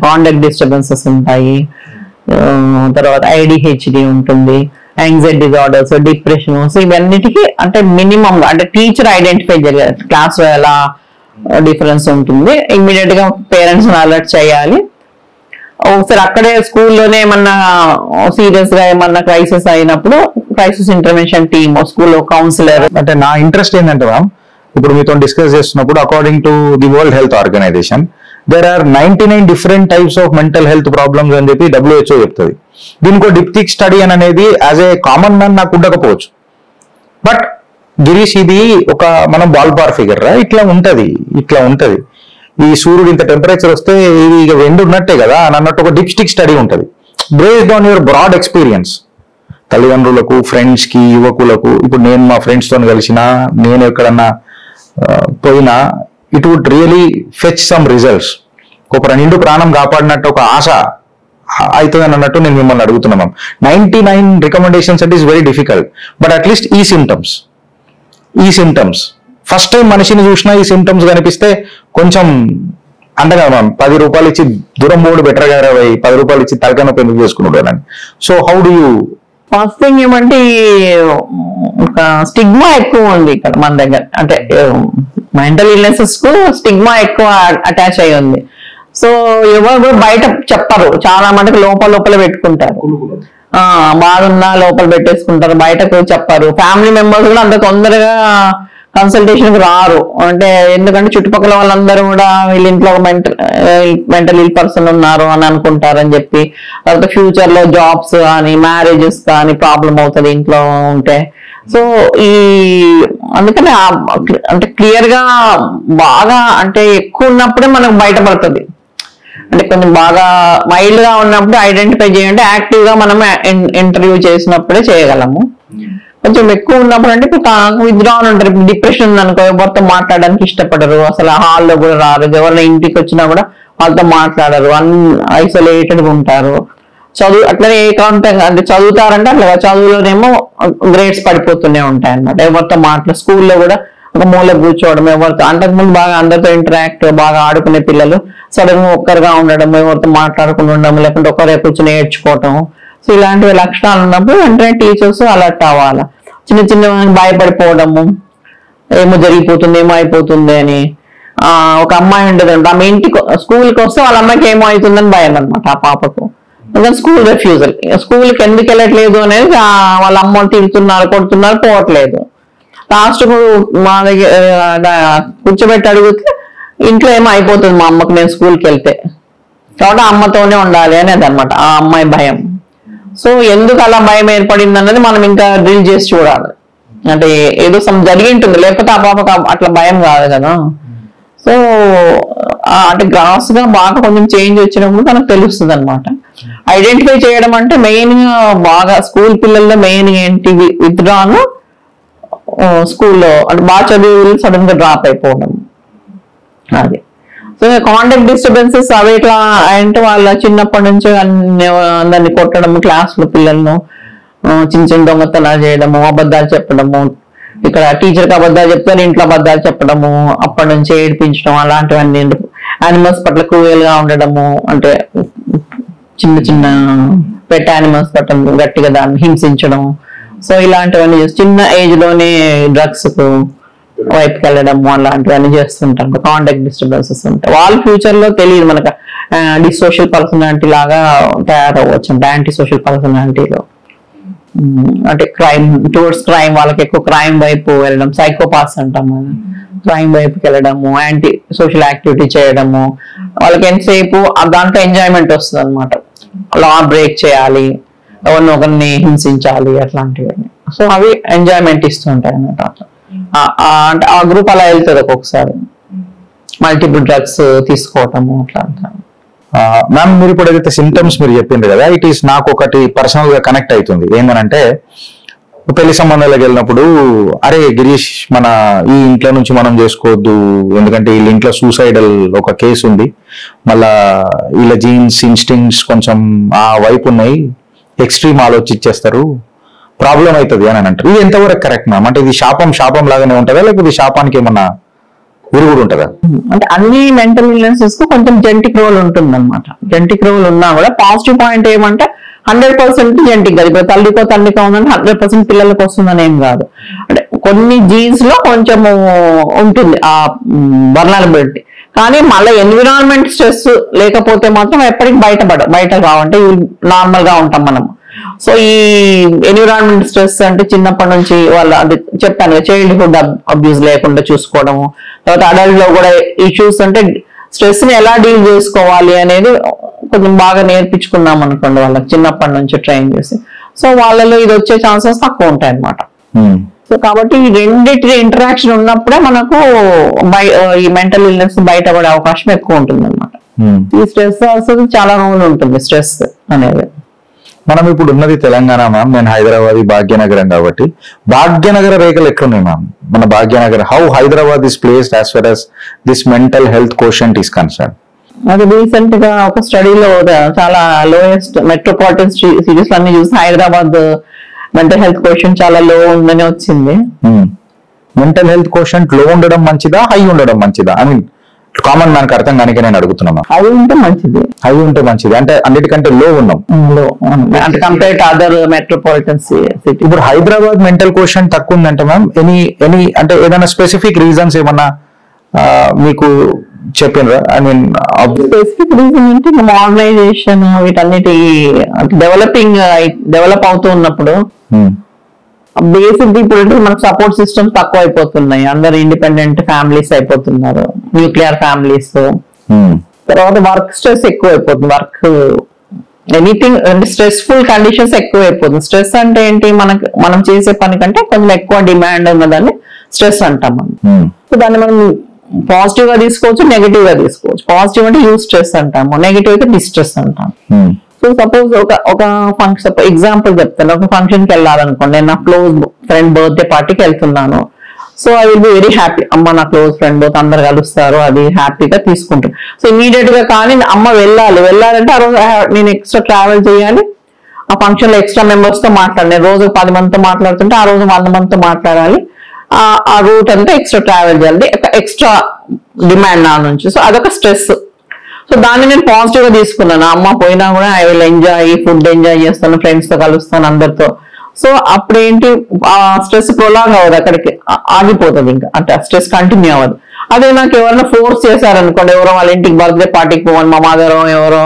కాండక్ట్ డిస్టర్బెన్సెస్ ఉంటాయి, తర్వాత ఐడిహెచ్డి ఉంటుంది, యాంగ్జైటీ డిజార్డర్స్, డిప్రెషన్. సో ఇవన్నిటికీ అంటే మినిమం అంటే టీచర్ ఐడెంటిఫై చేయాలి క్లాస్ లో ఎలా డిఫరెన్స్ ఉంటుంది, ఇమ్మీడియట్ గా పేరెంట్స్ అలర్ట్ చేయాలి. ఒకసారి అక్కడే స్కూల్లోనే ఏమన్నా సీరియస్ గా ఏమన్నా క్రైసిస్ అయినప్పుడు క్రైసిస్ ఇంటర్వెన్షన్ టీమ్, స్కూల్లో కౌన్సిలర్. అంటే నా ఇంట్రెస్ట్ ఏంటంటే మ్యామ్, ఇప్పుడు మీతో డిస్కస్ చేస్తున్నప్పుడు according to the world health organisation there are 99 different types of mental health problems అని చెప్పి WHO చెప్తుంది. దీనికి డిప్తిక్ స్టడీ అనేది యాజ్ ఏ కామన్ మ్యాన్ నాకు ఉండకపోవచ్చు, బట్ గిరీష్ ఇది ఒక మనం బాల్ బార్ ఫిగర్ రా, ఇట్లా ఉంటది. ఈ సూర్యుడు ఇంత టెంపరేచర్ వస్తే ఇది ఇక వెండి ఉన్నట్టే కదా అని అన్నట్టు ఒక డిప్స్టిక్ స్టడీ ఉంటుంది. Based on your broad experience, తల్లిదండ్రులకు, ఫ్రెండ్స్ కి, యువకులకు. ఇప్పుడు నేను మా ఫ్రెండ్స్ తో కలిసినా, నేను ఎక్కడన్నా పోయినా, it would really fetch some results. ఒక నిండు ప్రాణం కాపాడినట్టు ఒక ఆశ అవుతుంది అని అన్నట్టు నేను మిమ్మల్ని అడుగుతున్నా మ్యామ్. 99 రికమెండేషన్స్ అంటే is very difficult, but at least ఈ సిమ్టమ్స్ ఫస్ట్ టైం మనిషిని చూసినా ఈ సిమ్టమ్స్ కనిపిస్తే కొంచెం అంటే కదా మ్యామ్, 10 రూపాయలు ఇచ్చి దూరం పోడు బెటర్ గా 10 రూపాయలు ఇచ్చి తలకాయ నొప్పి ఎందుకు చేసుకున్నాడు అని. So how do you? First thing ఏమంటే ఒక స్టిగ్మా ఎక్కువ ఉంది ఇక్కడ మన దగ్గర. అంటే మెంటల్ ఇల్నెసెస్ కు స్టిగ్మా ఎక్కువ అటాచ్ అయి ఉంది. సో ఎవరు బయట చెప్పరు, చాలా మందికి లోపల పెట్టుకుంటారు. బాగున్నా లోపల పెట్టేసుకుంటారు, బయటకు చెప్పరు. ఫ్యామిలీ మెంబర్స్ కూడా అంత తొందరగా కన్సల్టేషన్ రారు. అంటే ఎందుకంటే చుట్టుపక్కల వాళ్ళందరూ కూడా వీళ్ళ ఇంట్లో ఒక మెంటల్ ఇల్ పర్సన్ ఉన్నారు అని అనుకుంటారని చెప్పి, తర్వాత ఫ్యూచర్ లో జాబ్స్ కానీ మ్యారేజెస్ కానీ ప్రాబ్లం అవుతుంది ఇంట్లో ఉంటే. సో అందుకని అంటే క్లియర్ గా బాగా అంటే ఎక్కువ ఉన్నప్పుడే మనకు బయటపడుతుంది. అంటే కొంచెం బాగా మైల్డ్ గా ఉన్నప్పుడు ఐడెంటిఫై చేయాలంటే యాక్టివ్ గా మనం ఇంటర్వ్యూ చేసినప్పుడే చేయగలము. కొంచెం ఎక్కువ ఉన్నప్పుడు అంటే ఇప్పుడు విత్డ్రావల్ ఉంటారు. ఇప్పుడు డిప్రెషన్ ఉందనుకో, ఎవరితో మాట్లాడడానికి ఇష్టపడరు, అసలు హాల్లో కూడా రారు, ఎవరైనా ఇంటికి వచ్చినా కూడా వాళ్ళతో మాట్లాడరు, ఐసోలేటెడ్ గా ఉంటారు. అట్లనే ఏకాంతంగా అంటే చదువుతారంటే అట్లా చదువులోనేమో గ్రేడ్స్ పడిపోతూనే ఉంటాయి అన్నమాట. ఎవరితో స్కూల్లో కూడా ఒక మూల కూర్చోవడం, ఎవరితో అంతకుముందు బాగా అందరితో ఇంటరాక్ట్ బాగా ఆడుకునే పిల్లలు సడన్ గా ఒక్కరుగా ఉండడం, ఎవరితో మాట్లాడకుండా ఉండడం, లేకుంటే ఒకరే కూర్చొని ఏడ్చుకోవటం. సో ఇలాంటివి లక్షణాలు ఉన్నప్పుడు వెంటనే టీచర్స్ అలర్ట్ అవ్వాలి. చిన్న చిన్న భయపడిపోవడము, ఏమో జరిగిపోతుంది ఏమో అయిపోతుంది అని. ఒక అమ్మాయి ఉండదండి, ఆమె ఇంటికి స్కూల్కి వస్తే వాళ్ళ అమ్మాయికి ఏమో అవుతుందని భయం అనమాట ఆ పాపకు. స్కూల్ రిఫ్యూజల్, స్కూల్కి ఎందుకు వెళ్ళట్లేదు అనేది వాళ్ళ అమ్మ తిడుతున్నారు, కొడుతున్నారు, పోవట్లేదు. లాస్ట్ మా దగ్గర కూర్చోబెట్టి అడిగితే ఇంట్లో ఏమో అయిపోతుంది మా అమ్మకు నేను స్కూల్కి వెళ్తే, కాబట్టి అమ్మతోనే ఉండాలి అనేది అనమాట ఆ అమ్మాయి భయం. సో ఎందుకు అలా భయం ఏర్పడింది అన్నది మనం ఇంకా డ్రిల్ చేసి చూడాలి. అంటే ఏదో జరిగి ఉంటుంది, లేకపోతే ఆ పాపకు అట్లా భయం కాదు కదా. సో అంటే గ్రాస్ గా బాగా కొంచెం చేంజ్ వచ్చినప్పుడు మనకు తెలుస్తుంది అనమాట. ఐడెంటిఫై చేయడం అంటే మెయిన్ గా బాగా స్కూల్ పిల్లల్లో మెయిన్ ఏంటి, విత్డ్రాను, స్కూల్లో అంటే బాగా చదివి సడన్ గా డ్రాప్ అయిపోవడం, అది. సో కాంటాక్ట్ డిస్టర్బెన్సెస్ అవి ఎట్లా అంటే వాళ్ళ చిన్నప్పటి నుంచి అందరినీ కొట్టడం, క్లాసులో పిల్లలను చిన్న చిన్న దొంగతనాలు చేయడము, అబద్ధాలు చెప్పడము, ఇక్కడ టీచర్కి అబద్ధాలు చెప్తారు, ఇంట్లో అబద్ధాలు చెప్పడము, అప్పటి నుంచి ఏడిపించడం, అలాంటివన్నీ. యానిమల్స్ పట్ల క్రూయల్ గా ఉండడము, అంటే చిన్న చిన్న పెట్ యానిమల్స్ పట్ల గట్టిగా దాన్ని హింసించడం. సో ఇలాంటివన్నీ చిన్న ఏజ్ లోనే డ్రగ్స్ కు వైపుకి వెళ్ళడము, అలాంటివన్నీ చేస్తుంటారు. కాంటాక్ట్ డిస్టర్బెన్సెస్ ఉంటాయి. వాళ్ళ ఫ్యూచర్ లో తెలియదు మనకు డిసోషల్ పర్సనాలిటీ లాగా తయారవ్వచ్చు, అంటే యాంటీ సోషల్ పర్సనాలిటీలో. అంటే క్రైమ్ వాళ్ళకి ఎక్కువ క్రైమ్ వైపు వెళ్ళడం, సైకోపాస్ అంటాం కదా, క్రైమ్ వైపుకి వెళ్ళడము, యాంటీ సోషల్ యాక్టివిటీ చేయడము. వాళ్ళకి ఎంతసేపు దాంట్లో ఎంజాయ్మెంట్ వస్తుంది అనమాట. లా బ్రేక్ చేయాలి, ఒకరిని హింసించాలి, అట్లాంటివన్నీ. సో అవి ఎంజాయ్మెంట్ ఇస్తుంటాయి అన్నమాట. అంటే ఆ గ్రూప్ అలా వెళ్తుంది ఒక్కొక్కసారి, మల్టిపుల్ డ్రగ్స్ తీసుకోవటము అట్లా. మ్యామ్ మీరు ఇప్పుడు ఏదైతే సిమ్టమ్స్ మీరు చెప్పింది కదా, ఇట్ ఈస్ నాకు ఒకటి పర్సనల్ గా కనెక్ట్ అవుతుంది. ఏంటంటే పెళ్లి సంబంధాలకు వెళ్ళినప్పుడు, అరే గిరీష్ మన ఈ ఇంట్లో నుంచి మనం చేసుకోవద్దు, ఎందుకంటే వీళ్ళ ఇంట్లో సూసైడల్ ఒక కేసు ఉంది, మళ్ళా వీళ్ళ జీన్స్ ఇన్స్టింక్ట్స్ కొంచెం ఆ వైపు ఉన్నాయి, ఎక్స్ట్రీమ్ ఆలోచించేస్తారు, ప్రాబ్లం అవుతుంది అని అంటారు. ఇది ఎంతవరకు కరెక్ట్ మ్యామ్? అంటే ఇది శాపం లాగానే ఉంటుందా, లేకపోతే శాపానికి ఏమన్నా విరుగుడు ఉంటుందా? అంటే అన్ని మెంటల్ ఇల్నెసెస్ కు కొంచెం జెనెటిక్ రోల్ ఉంటుంది అనమాట. జెనెటిక్ రోల్ ఉన్నా కూడా పాజిటివ్ పాయింట్ ఏమంటే 100% జెనెటిక్ కాదు. ఇప్పుడు తండ్రికో ఉందంటే 100% పిల్లలకు వస్తుందని ఏం కాదు. అంటే కొన్ని జీన్స్ లో కొంచెము ఉంటుంది ఆ వల్నరబిలిటీ. కానీ మళ్ళీ ఎన్విరాన్మెంట్ స్ట్రెస్ లేకపోతే మాత్రం ఎప్పటికీ బయట రావంటే నార్మల్ గా ఉంటాం మనం. సో ఈ ఎన్విరాన్మెంట్ స్ట్రెస్ అంటే చిన్నప్పటి నుంచి అది చెప్పాను, చైల్డ్హుడ్ అబ్యూస్ లేకుండా చూసుకోవడము, తర్వాత అడల్ట్ లో కూడా ఇష్యూస్ అంటే స్ట్రెస్ ని ఎలా డీల్ చేసుకోవాలి అనేది కొంచెం బాగా నేర్పించుకున్నాం అనుకోండి వాళ్ళకి చిన్నప్పటి నుంచి ట్రైన్ చేసి. సో వాళ్ళలో ఇది వచ్చే ఛాన్సెస్ తక్కువ ఉంటాయి అన్నమాట. సో కాబట్టి ఈ రెండిటి ఇంటరాక్షన్ ఉన్నప్పుడే మనకు ఈ మెంటల్ ఇల్నెస్ బయటపడే అవకాశం ఎక్కువ ఉంటుంది అన్నమాట. ఈ స్ట్రెస్ అసలు చాలా రోజులు ఉంటుంది స్ట్రెస్ అనేది. మనం ఇప్పుడు ఉన్నది తెలంగాణ మ్యామ్, నేను హైదరాబాద్ భాగ్యనగరం కాబట్టి భాగ్యనగర రేఖలు ఎట్లున్నాయి మ్యామ్? మన Bhagyanagar, how Hyderabad is placed as for as this mental health quotient is concern? అది రీసెంట్ గా ఒక స్టడీలో చాలా లోయెస్ట్ మెట్రోపాలిటన్ సిటీస్ అన్ని చూసి హైదరాబాద్ మెంటల్ హెల్త్ కోషంట్ చాలా లో ఉందని వచ్చింది. మెంటల్ హెల్త్ కోషంట్ లో ఉండడం మంచిదా, హై ఉండడం మంచిదా? ఐ మీన్ కామన్ మనకు అర్థం కనుక నేను అడుగుతున్నాను. హై ఉంటే మంచిది అంటే అన్నిటికంటే లో ఉన్నాం, అంటే compare to other metropolitan city. ఇప్పుడు హైదరాబాద్ మెంటల్ కోషంట్ తక్కువ ఉందంటే మ్యామ్ ఎనీ అంటే ఏదైనా స్పెసిఫిక్ రీజన్స్ ఏమన్నా మీకు చెప్పినరా? ఐ మీన్ స్పెసిఫిక్ రీజన్ అంటే మోడర్నైజేషన్ వీటన్నిటి డెవలప్ అవుతూ ఉన్నప్పుడు బేసిక్ ఇప్పుడు మనకు సపోర్ట్ సిస్టమ్స్ తక్కువ అయిపోతున్నాయి, అందరు ఇండిపెండెంట్ ఫ్యామిలీస్ అయిపోతున్నారు, న్యూక్లియర్ ఫ్యామిలీస్. తర్వాత వర్క్ స్ట్రెస్ ఎక్కువ అయిపోతుంది, వర్క్ ఎనీథింగ్ అంటే స్ట్రెస్ఫుల్ కండిషన్స్ ఎక్కువ అయిపోతుంది. స్ట్రెస్ అంటే ఏంటి, మనం చేసే పని కంటే కొంచెం ఎక్కువ డిమాండ్ ఉన్నదాన్ని స్ట్రెస్ అంటాం మనం. సో దాన్ని మనం పాజిటివ్ గా తీసుకోవచ్చు, నెగిటివ్ గా తీసుకోవచ్చు. పాజిటివ్ అంటే యూజ్ స్ట్రెస్ అంటాము, నెగిటివ్ అయితే డిస్ట్రెస్ అంటాం. సో సపోజ్ ఒక ఫంక్షన్ ఎగ్జాంపుల్ చెప్తాను, ఒక ఫంక్షన్ కి వెళ్ళాలనుకోండి, నేను నా క్లోజ్ ఫ్రెండ్ బర్త్డే పార్టీకి వెళ్తున్నాను. So I will be very happy, అమ్మ నా క్లోజ్ ఫ్రెండ్ బోత్ అందరు కలుస్తారు, అది హ్యాపీగా తీసుకుంటాను. సో ఇమీడియట్ గా కానీ అమ్మ వెళ్ళాలంటే ఆ రోజు నేను ఎక్స్ట్రా ట్రావెల్ చేయాలి, ఆ ఫంక్షన్ లో ఎక్స్ట్రా మెంబర్స్ తో మాట్లాడాలి. నేను రోజు 10 మందితో మాట్లాడుతుంటే ఆ రోజు 100 మందితో మాట్లాడాలి, ఆ రూట్ అంతా ఎక్స్ట్రా ట్రావెల్ చేయాలి, ఎక్స్ట్రా డిమాండ్ నా నుంచి. సో అదొక స్ట్రెస్. సో దాన్ని నేను పాజిటివ్ గా తీసుకున్నాను, అమ్మ పోయినా కూడా I will enjoy, food enjoy చేస్తాను, ఫ్రెండ్స్ తో కలుస్తాను అందరితో. సో అప్పుడేంటి, ఆ స్ట్రెస్ ప్రొలాంగ్ అవ్వదు, అక్కడికి ఆగిపోతుంది, ఇంకా అంటే ఆ స్ట్రెస్ కంటిన్యూ అవ్వదు. అదే నాకు ఎవరైనా ఫోర్స్ చేశారనుకోండి, ఎవరో వాళ్ళ ఇంటికి బర్త్డే పార్టీకి పోవాలి, మా మదర్ ఎవరో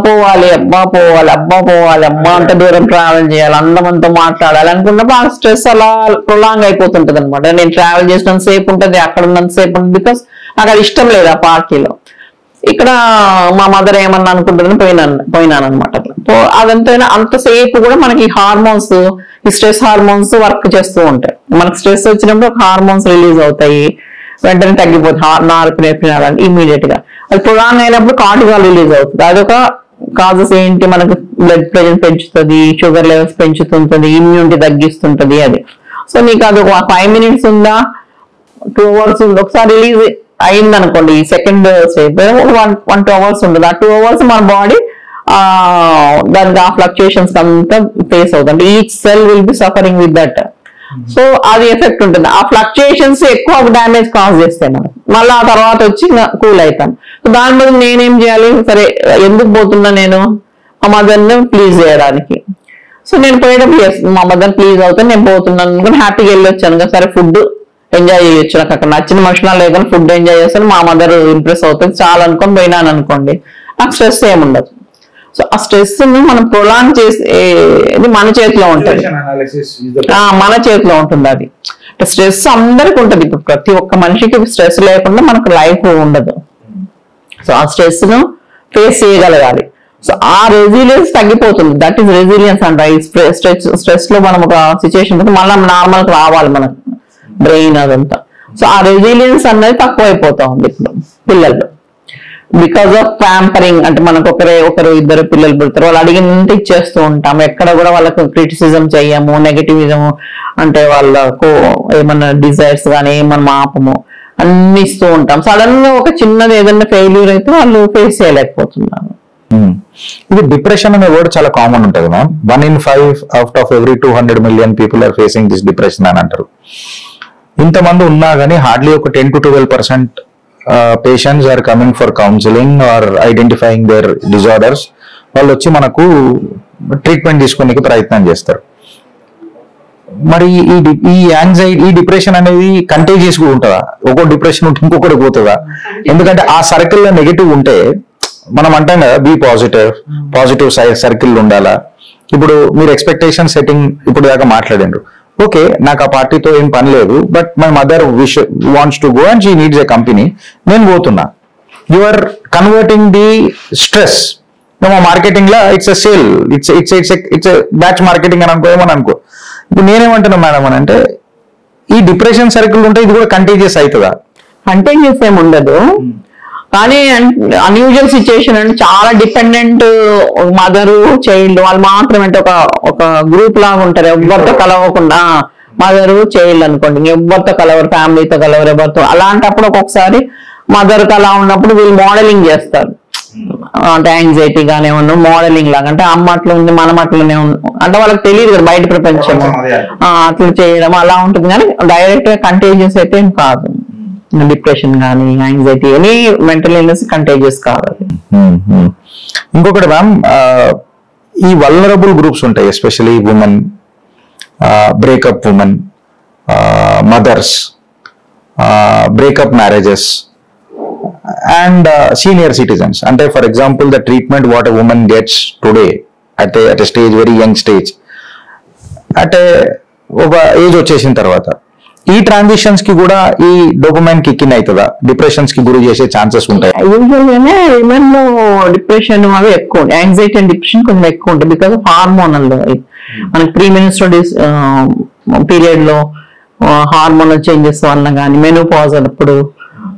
పోవాలి, అబ్బా పోవాలి, అమ్మ అంత దూరం ట్రావెల్ చేయాలి, అందమంతా మాట్లాడాలి అనుకున్నప్పుడు ఆ స్ట్రెస్ అలా ప్రొలాంగ్ అయిపోతుంటది అనమాట. నేను ట్రావెల్ చేసినంత సేపు ఉంటుంది, అక్కడ ఉన్నంత సేపు ఉంటుంది, బికాస్ నాకు అది ఇష్టం లేదు ఆ పార్టీలో. ఇక్కడ మా మదర్ ఏమన్నా అనుకుంటుందని పోయినాను అనమాట. సో అదంతా అంతసేపు కూడా మనకి హార్మోన్స్, ఈ స్ట్రెస్ హార్మోన్స్ వర్క్ చేస్తూ ఉంటాయి. మనకి స్ట్రెస్ వచ్చినప్పుడు హార్మోన్స్ రిలీజ్ అవుతాయి, వెంటనే తగ్గిపోతుంది, నార్పినేఫ్రిన్ అంటే ఇమీడియట్ గా. అది ప్రొలాంగ్ అయినప్పుడు కార్టిజాల్ రిలీజ్ అవుతుంది. అదొక కాజెస్ ఏంటి, మనకు బ్లడ్ ప్రెషర్ పెంచుతుంది, షుగర్ లెవెల్స్ పెంచుతుంటది, ఇమ్యూనిటీ తగ్గిస్తుంటది అది. సో నీకు అది ఒక 5 minutes ఉందా, 2 hours ఉంది, ఒకసారి రిలీజ్ అయింది అనుకోండి, ఈ సెకండ్ స్టేజ్ 1-2 hours ఉంటుంది. ఆ 2 hours మన బాడీ దానికి ఆ ఫ్లక్చుయేషన్స్ అంతా ఫేస్ అవుతుంది. Each cell will be suffering with that. So అది ఎఫెక్ట్ ఉంటుంది. ఆ ఫ్లక్చుయేషన్స్ ఎక్కువ డ్యామేజ్ కాజ్ చేస్తాయి మనకు, మళ్ళీ ఆ తర్వాత వచ్చి కూల్ అవుతాను. సో దాని బదులు నేనేం చేయాలి, సరే ఎందుకు పోతున్నా, నేను మా మదర్ని ప్లీజ్ చేయడానికి. సో నేను పోయేటప్పుడు మా మదర్ ప్లీజ్ అవుతాను, నేను పోతున్నాను అనుకుని హ్యాపీగా వెళ్ళి వచ్చాను కదా, సరే ఫుడ్ ఎంజాయ్ చేయొచ్చు, నాకు అక్కడ నచ్చిన మనుషులు లేకుండా ఫుడ్ ఎంజాయ్ చేస్తాను, మా మదర్ ఇంప్రెస్ అవుతుంది చాలా అనుకొని పోయినాను అనుకోండి, నాకు స్ట్రెస్ ఏముండదు. సో ఆ స్ట్రెస్ ని మనం ప్రొలాంగ్ చేసేది మన చేతిలో ఉంటుంది, మన చేతిలో ఉంటుంది అది. స్ట్రెస్ అందరికి ఉంటుంది, ఇప్పుడు ప్రతి ఒక్క మనిషికి స్ట్రెస్ లేకుండా మనకు లైఫ్ ఉండదు. సో ఆ స్ట్రెస్ ను ఫేస్ చేయగలగాలి. సో ఆ రెసిలియన్స్ తగ్గిపోతుంది, దట్ ఈస్ రెసిలియన్స్ అంట. ఈ స్ట్రెస్ లో మనం ఒక సిచ్యువేషన్ మళ్ళీ నార్మల్ రావాలి మనకు బ్రెయిన్ అదంతా. సో ఆ రెసిలియన్స్ అనేది తక్కువ అయిపోతా ఉంది ఇప్పుడు పిల్లల్లో, బికాస్ ఆఫ్ ప్యాంపరింగ్. అంటే మనకు ఒకరు ఇద్దరు పిల్లలు పుడతారు, వాళ్ళు అడిగినంత ఇచ్చేస్తూ ఉంటాం, ఎక్కడ కూడా వాళ్ళకు క్రిటిసిజం చెయ్యము, నెగటివిజము అంటే వాళ్ళకు ఏమన్నా డిజైర్స్ కానీ ఏమన్నా ఆపము, అన్ని ఇస్తూ ఉంటాం. సడన్ గా ఒక చిన్నది ఏదైనా ఫెయిల్యూర్ అయితే వాళ్ళు ఫేస్ చేయలేకపోతున్నారు. ఇది డిప్రెషన్ అనే వర్డ్ చాలా కామన్ ఉంటుంది ma'am. 1 in 5 out of every 200 million people are facing this depression అని అంటారు. ఇంతమంది ఉన్నా కానీ హార్డ్లీ ఒక 10 to 12% patients are coming for counselling or identifying their disorders. వాళ్ళు వచ్చి మనకు ట్రీట్మెంట్ తీసుకోవడానికి ప్రయత్నం చేస్తారు. మరి ఈ యాంగ్జైటీ, ఈ డిప్రెషన్ అనేది కంటేజియస్ కూడా ఉంటుందా? ఒక్కో డిప్రెషన్ ఉంటే ఇంకొకటి పోతుందా? ఎందుకంటే ఆ సర్కిల్లో నెగిటివ్ ఉంటే మనం అంటాం కదా, బీ పాజిటివ్ సర్కిల్ ఉండాలా. ఇప్పుడు మీరు ఎక్స్పెక్టేషన్ సెట్టింగ్ ఇప్పుడు దాకా మాట్లాడిండ్రు, ఓకే నాకు ఆ పార్టీతో ఏం పని లేదు, but my mother wants to go and she needs a company, నేను పోతున్నా. You are converting the stress. మా మార్కెటింగ్ లో it's a sale, it's batch marketing అని అనుకోమని అనుకో. ఇప్పుడు నేనేమంటున్నా మేడం అని అంటే, ఈ డిప్రెషన్ సర్కిల్ ఉంటే ఇది కూడా కంటేజియస్ అవుతుందా? కంటేజియస్ ఏమి ఉండదు, కానీ అన్యూజువల్ సిచ్యుయేషన్ అంటే చాలా డిపెండెంట్ మదరు చైల్డ్ వాళ్ళు మాత్రమే ఒక గ్రూప్ లాగా ఉంటారు, ఎవరితో కలవకుండా. మదరు చైల్డ్ అనుకోండి, ఎవరితో కలవరు, ఫ్యామిలీతో కలవరు, ఎవరితో. అలాంటప్పుడు ఒక్కొక్కసారి మదర్కి అలా ఉన్నప్పుడు వీళ్ళు మోడలింగ్ చేస్తారు, అంటే యాంగ్జైటీ గానే ఉన్నాం మోడలింగ్ లాగా. అంటే అమ్మ అట్లా ఉంది, మనం అట్లనే ఉన్నాం అంటే వాళ్ళకి తెలియదు కదా బయట ప్రపంచం, అట్లా చేయడం అలా ఉంటుంది. కానీ డైరెక్ట్ గా కంటేజియస్ అయితే ఏం కాదు. డిప్రెషన్ కానీ anxiety any mental illness contagious కాదు. ఇంకొకటి మ్యామ్, ఈ వల్నరబుల్ గ్రూప్స్ ఉంటాయి, especially women, breakup women, mothers, breakup marriages and senior citizens. అంటే for example the treatment what a women gets today at a stage, very young stage, at a ఒక age వచ్చేసిన తర్వాత ఈ transitions కి కూడా ఈ dopamine kick in అవుతుందా, depressions కి గురి చేసే ఛాన్సెస్ ఉంటాయి? యూజువల్ గానే విమెన్ లో డిప్రెషన్ అవి ఎక్కువ, యాంగ్జైటీ అండ్ డిప్రెషన్ కొంచెం ఎక్కువ ఉంటుంది బికాస్ ఆఫ్ హార్మోనల్. మనకి ప్రీ మెన్స్ట్రువల్ పీరియడ్ లో హార్మోనల్ చేంజెస్ వల్ల కానీ, మెనోపాజ్ అప్పుడు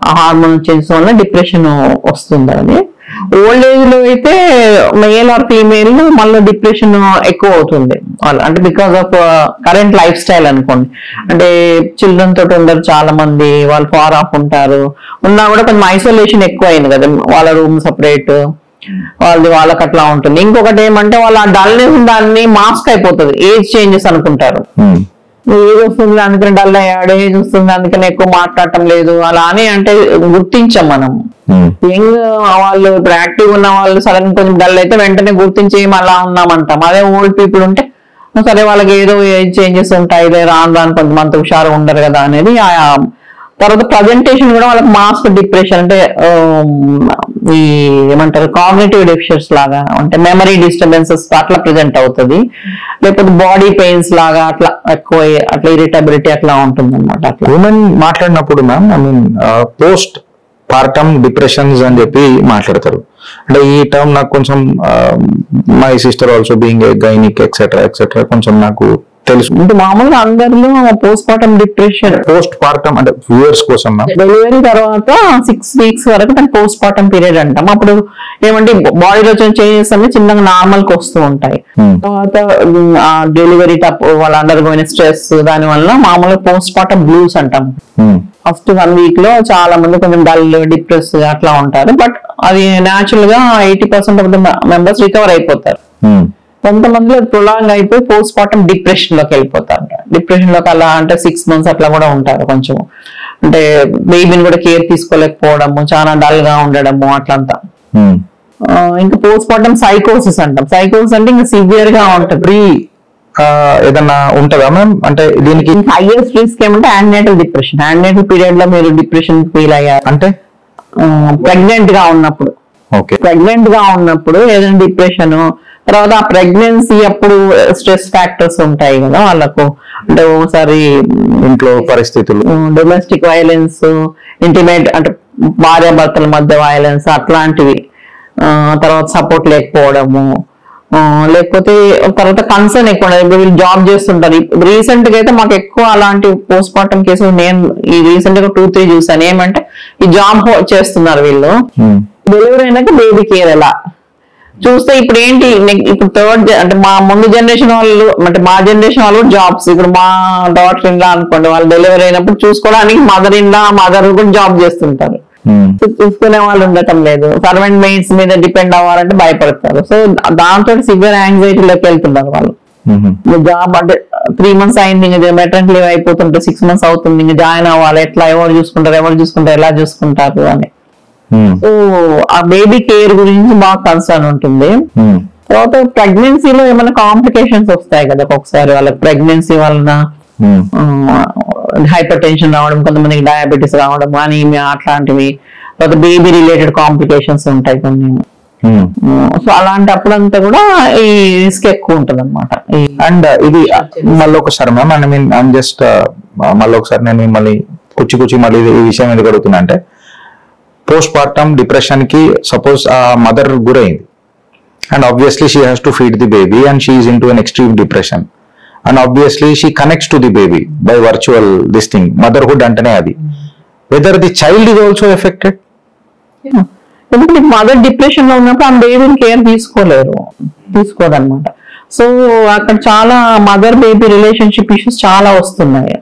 ఆ హార్మోనల్ చేంజెస్ వల్ల డిప్రెషన్ వస్తుంది. అది ఓల్డ్ ఏజ్ లో అయితే మేల్ ఆర్ ఫీమేల్ మళ్ళీ డిప్రెషన్ ఎక్కువ అవుతుంది అంటే because of current life style అనుకోండి. అంటే చిల్డ్రన్ తోటి ఉండరు చాలా మంది, వాళ్ళు ఫార్ ఆఫ్ ఉంటారు, ఉన్నా కూడా కొంచెం ఐసోలేషన్ ఎక్కువ అయింది కదా, వాళ్ళ రూమ్ సపరేట్, వాళ్ళకి అట్లా ఉంటుంది. ఇంకొకటి ఏమంటే వాళ్ళ డల్నెస్ దాన్ని మాస్క్ అయిపోతుంది, ఏజ్ చేంజెస్ అనుకుంటారు. ఏజ్ వస్తుంది అందుకని డల్ అయ్యాడు, ఏజ్ వస్తుంది అందుకని ఎక్కువ మాట్లాడటం లేదు అలా అని అంటే గుర్తించాం మనం. యంగ్ వాళ్ళు ఇప్పుడు యాక్టివ్ ఉన్న వాళ్ళు సడన్ కొంచెం డల్ అయితే వెంటనే గుర్తించి అలా ఉన్నామంటాం. అదే ఓల్డ్ పీపుల్ ఉంటే సరే వాళ్ళకి ఏదో ఏజ్ చేంజెస్ ఉంటాయి, రాను రాను కొంతమంది హుషారు ఉండరు కదా అనేది. తర్వాత ప్రజెంటేషన్ కూడా వాళ్ళకి మాస్క్ డిప్రెషన్ అంటే ఈ ఏమంటారు కాగ్నిటివ్ డెఫిషియన్స్ లాగా, అంటే మెమరీ డిస్టర్బెన్సెస్ అట్లా ప్రెజెంట్ అవుతుంది. లేకపోతే బాడీ పెయిన్స్ లాగా అట్లా ఎక్కువ, అట్లా ఇరిటబిలిటీ అట్లా ఉంటుంది అనమాట. ఉమెన్ మాట్లాడినప్పుడు ma'am I mean post partum depressions అని చెప్పి మాట్లాడతారు. అంటే ఈ టర్మ్ నాకు కొంచెం my sister also being a gynaec etcetera etcetera కొంచెం నాకు తెలుసు. అంటే మామూలుగా అందరిలో post partum depression, post partum అంటే వ్యూవర్స్ కోసం డెలివరీ తర్వాత 6 weeks వరకు దాన్ని పోస్ట్ పార్టమ్ పీరియడ్ అంటాం. అప్పుడు ఏమంటే బాడీలో చేంజెస్ అన్ని చిన్నగా నార్మల్ కి వస్తూ ఉంటాయి. తర్వాత డెలివరీ వాళ్ళు అండర్గోయిన స్ట్రెస్ దాని వల్ల మామూలుగా పోస్ట్ పార్టమ్ బ్లూస్ అంటాం. ఫస్ట్ 1 week లో చాలా మంది కొంచెం డల్, డిప్రెస్ అట్లా ఉంటారు. బట్ అది న్యాచురల్ గా 80% ఆఫ్ ద మెంబర్స్ రికవర్ అయిపోతారు. కొంతమందిలో ప్రొలాంగ్ అయిపోయి పోస్ట్ పార్టమ్ డిప్రెషన్ లోకి వెళ్ళిపోతారు. డిప్రెషన్ లోకి అలా అంటే 6 months అట్లా కూడా ఉంటారు. కొంచెం అంటే బేబీని కూడా కేర్ తీసుకోలేకపోవడము, చాలా డల్ గా ఉండడము అట్లంతా. ఇంకా పోస్ట్ పార్టమ్ సైకోసిస్ అంటాం. సైకోసిస్ అంటే ఇంకా సివియర్ గా ఉంటుంది. ఏదన్నా ఉంటుందా మ్యామ్? అంటే దీనికి హైయెస్ట్ రిస్క్ ఏమంటే యాంటీనేటల్ డిప్రెషన్. యాంటీనేటల్ పీరియడ్ లో మీరు డిప్రెషన్ ఫీల్ అయ్యారు అంటే ప్రెగ్నెంట్ గా ఉన్నప్పుడు. ప్రెగ్నెంట్ గా ఉన్నప్పుడు ఏదైనా డిప్రెషన్, తర్వాత ఆ ప్రెగ్నెన్సీ అప్పుడు స్ట్రెస్ ఫ్యాక్టర్స్ ఉంటాయి కదా వాళ్ళకు. అంటే ఒకసారి ఇంట్లో పరిస్థితులు, డొమెస్టిక్ వైలెన్స్, ఇంటిమేట్ అంటే భార్యాభర్తల మధ్య వైలెన్స్ అట్లాంటివి, తర్వాత సపోర్ట్ లేకపోవడము, లేకపోతే తర్వాత కన్సర్న్ ఎక్కువ. వీళ్ళు జాబ్ చేస్తుంటారు. రీసెంట్ గా అయితే మాకు ఎక్కువ అలాంటి పోస్ట్ మార్టం కేసులు నేను ఈ రీసెంట్ గా 2-3 చూసాను. ఏమంటే ఈ జాబ్ చేస్తున్నారు వీళ్ళు, డెలివరీ అయినాక బేబీ కేర్ ఎలా చూస్తే ఇప్పుడు ఏంటి, ఇప్పుడు థర్డ్ అంటే మా ముందు జనరేషన్ వాళ్ళు, అంటే మా జనరేషన్ వాళ్ళు జాబ్స్, ఇప్పుడు మా డాటర్ ఇన్ లా అనుకోండి, వాళ్ళు డెలివరీ అయినప్పుడు చూసుకోవడానికి మదర్ ఇన్ లా, మదర్ కూడా జాబ్ చేస్తుంటారు. చూసుకునే వాళ్ళు ఉండటం లేదు. సర్వెంట్ మెయిడ్స్ మీద డిపెండ్ అవ్వాలంటే భయపడతారు. సో దాంతో సివియర్ యాంగ్జైటీలోకి వెళ్తున్నారు వాళ్ళు. జాబ్ అంటే 3 months అయింది, ఇంకా మెటర్నిటీ లీవ్ అయిపోతుంటే 6 months అవుతుంది, ఇంకా జాయిన్ అవ్వాలి, ఎట్లా ఎవరు చూసుకుంటారు ఎలా చూసుకుంటారు అని. సో ఆ బేబీ కేర్ గురించి బాగా కన్సర్న్ ఉంటుంది. తర్వాత ప్రెగ్నెన్సీలో ఏమైనా కాంప్లికేషన్స్ వస్తాయి కదా ఒక్కొక్కసారి వాళ్ళకి. ప్రెగ్నెన్సీ వలన హైపర్ టెన్షన్ రావడం, కొంతమందికి డయాబెటీస్ రావడం, అనీమియా అట్లాంటివి, తర్వాత బేబీ రిలేటెడ్ కాంప్లికేషన్స్ ఉంటాయి కొన్ని. సో అలాంటప్పుడంతా కూడా ఈ రిస్క్ ఎక్కువ ఉంటుంది అనమాట. అండ్ ఇది మళ్ళీ ఒకసారి ma'am I mean I'm just మళ్ళీ ఒకసారి నేను మిమ్మల్ని కూర్చి మళ్ళీ ఈ విషయం ఎందుకు అడుగుతున్నా అంటే, పోస్ట్ పార్టమ్ డిప్రెషన్ కి సపోజ్ ఆ మదర్ గురైంది and obviously she has to feed the baby and she is in to an extreme depression and obviously she connects to the baby by virtual this thing, motherhood అంటేనే అది. Whether the child is also affected. ఎందుకంటే mother depression లో ఉన్నప్పుడు ఆ బేబీని care తీసుకోదన్నమాట. So అక్కడ చాలా mother baby relationship issues చాలా వస్తున్నాయి.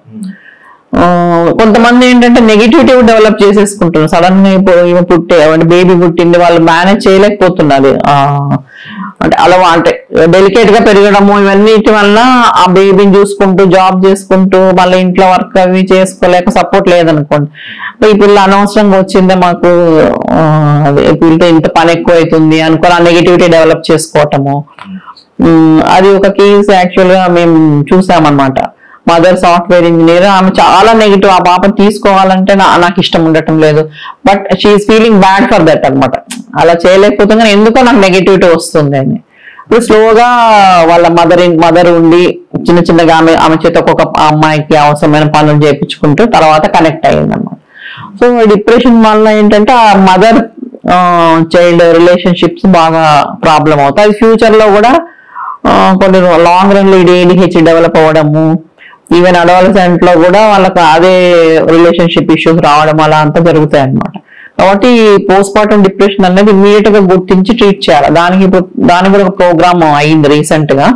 కొంతమంది ఏంటంటే నెగిటివిటీ డెవలప్ చేసేసుకుంటున్నారు. సడన్ గా ఇప్పుడు బేబీ పుట్టింది, వాళ్ళు మేనేజ్ చేయలేకపోతున్నారు. అంటే అలా అంటే డెలికేట్ గా పెరగడము, ఇవన్నిటి వల్ల ఆ బేబీని చూసుకుంటూ జాబ్ చేసుకుంటూ మళ్ళీ ఇంట్లో వర్క్ అవి చేసుకోలేక సపోర్ట్ లేదనుకోండి, ఈ పిల్ల అనవసరంగా వచ్చిందే మాకు, పిల్లతో ఇంత పని ఎక్కువ అవుతుంది అనుకోని ఆ నెగిటివిటీ డెవలప్ చేసుకోవటము, అది ఒక కేసు యాక్చువల్ గా మేము చూసామన్నమాట. మదర్ సాఫ్ట్వేర్ ఇంజనీర్, ఆమె చాలా నెగిటివ్, ఆ పాపను తీసుకోవాలంటే నాకు ఇష్టం ఉండటం లేదు, but she's feeling bad for that అనమాట. అలా చేయలేకపోతే కానీ ఎందుకో నాకు నెగిటివిటీ వస్తుంది అని. ఇప్పుడు స్లోగా వాళ్ళ మదర్ ఉండి చిన్న చిన్నగా ఆమె చేత ఒక్కొక్క అమ్మాయికి అవసరమైన పనులు చేయించుకుంటూ తర్వాత కనెక్ట్ అయ్యింది అనమాట. సో డిప్రెషన్ వల్ల ఏంటంటే ఆ మదర్ చైల్డ్ రిలేషన్షిప్స్ బాగా ప్రాబ్లం అవుతాయి. అది ఫ్యూచర్ లో కూడా కొన్ని లాంగ్ రన్ లో ADHD డెవలప్ అవ్వడము, ఈవెన్ అడోలసెంట్ లో కూడా వాళ్ళకి అదే రిలేషన్షిప్ ఇష్యూస్ రావడం అలా అంతా జరుగుతాయి అనమాట. కాబట్టి పోస్ట్ మార్టం డిప్రెషన్ అనేది ఇమ్మీడియట్ గా గుర్తించి ట్రీట్ చేయాలి. దానికి కూడా ఒక ప్రోగ్రామ్ అయింది రీసెంట్ గా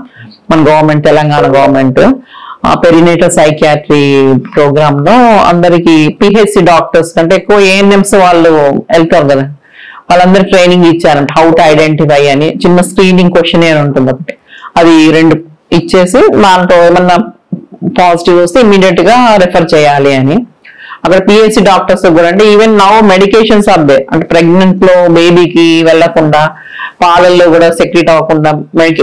మన government, Telangana government perinatal psychiatry programme లో అందరికి PHC డాక్టర్స్ కంటే ఎక్కువ ANMs వాళ్ళు వెళ్తారు కదా, వాళ్ళందరూ ట్రైనింగ్ ఇచ్చారంట. హౌ టు ఐడెంటిఫై అని చిన్న స్క్రీనింగ్ క్వశ్చన్ ఉంటుంది ఒకటి, అది 2 ఇచ్చేసి దాంట్లో ఏమన్నా పాజిటివ్ వస్తే ఇమ్మీడియట్ గా రెఫర్ చేయాలి అని. అక్కడ PHC డాక్టర్స్ కూడా అంటే even now medications are they, అంటే ప్రెగ్నెంట్ లో బేబీకి వెళ్లకుండా పాలల్లో కూడా సెక్రెట్ అవ్వకుండా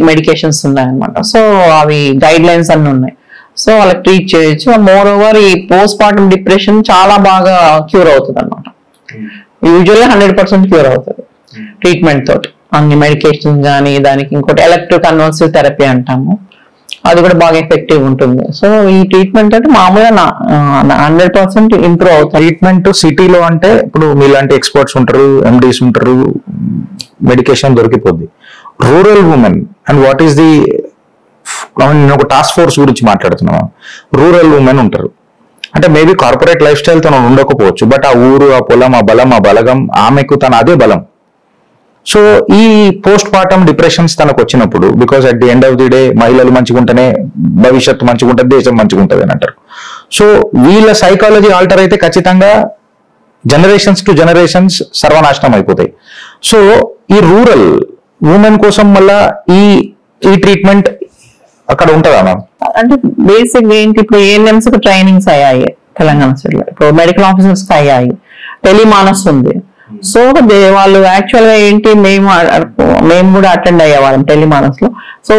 మెడికేషన్స్ ఉన్నాయన్నమాట. సో అవి గైడ్ లైన్స్ అన్ని ఉన్నాయి. సో వాళ్ళకి ట్రీట్ చేయొచ్చు. మోర్ ఓవర్ ఈ పోస్ట్ మార్టం డిప్రెషన్ చాలా బాగా క్యూర్ అవుతుంది అనమాట. యూజువల్గా 100% క్యూర్ అవుతుంది ట్రీట్మెంట్ తోటి. అన్ని మెడికేషన్స్ కానీ, దానికి ఇంకోటి ఎలక్ట్రో కన్వల్సివ్ థెరపీ అంటాము, అది కూడా బాగా ఎఫెక్టివ్ ఉంటుంది. సో ఈ ట్రీట్మెంట్ అంటే మామూలుగా 100% ఇంప్రూవ్ అవుతుంది. ట్రీట్మెంట్ సిటీలో అంటే ఇప్పుడు మీలాంటి ఎక్స్పర్ట్స్ ఉంటారు, MDs ఉంటారు, మెడికేషన్ దొరికిపోద్ది. Rural women and what is the, నేను ఒక టాస్క్ ఫోర్స్ గురించి మాట్లాడుతున్నాను. రూరల్ ఉమెన్ ఉంటారు అంటే మేబీ కార్పొరేట్ లైఫ్ స్టైల్ తను ఉండకపోవచ్చు, బట్ ఆ ఊరు, ఆ పొలం, ఆ బలం, ఆ బలగం ఆమెకు తన అదే బలం. సో ఈ పోస్ట్ మార్టం డిప్రెషన్స్ తనకు వచ్చినప్పుడు, because at the end of the day మహిళలు మంచిగా ఉంటేనే భవిష్యత్తు మంచిగా ఉంటుంది, దేశం మంచిగా ఉంటుంది అని అంటారు. సో వీళ్ళ సైకాలజీ ఆల్టర్ అయితే ఖచ్చితంగా జనరేషన్స్ టు జనరేషన్స్ సర్వనాశనం అయిపోతాయి. సో ఈ రూరల్ ఉమెన్ కోసం మళ్ళా ఈ ట్రీట్మెంట్ అక్కడ ఉంటుందా మ్యామ్? అంటే బేసిక్ ఏంటి, ఇప్పుడు ANMs కి ట్రైనింగ్స్ అయ్యాయి తెలంగాణ స్టేట్ లో, ఇప్పుడు మెడికల్ ఆఫీసర్స్ కి అయ్యాయి, టెలిమానస్ ఉంది. సో వాళ్ళు యాక్చువల్ గా ఏంటి, మేము కూడా అటెండ్ అయ్యేవాళ్ళం టెలిమానస్ లో. సో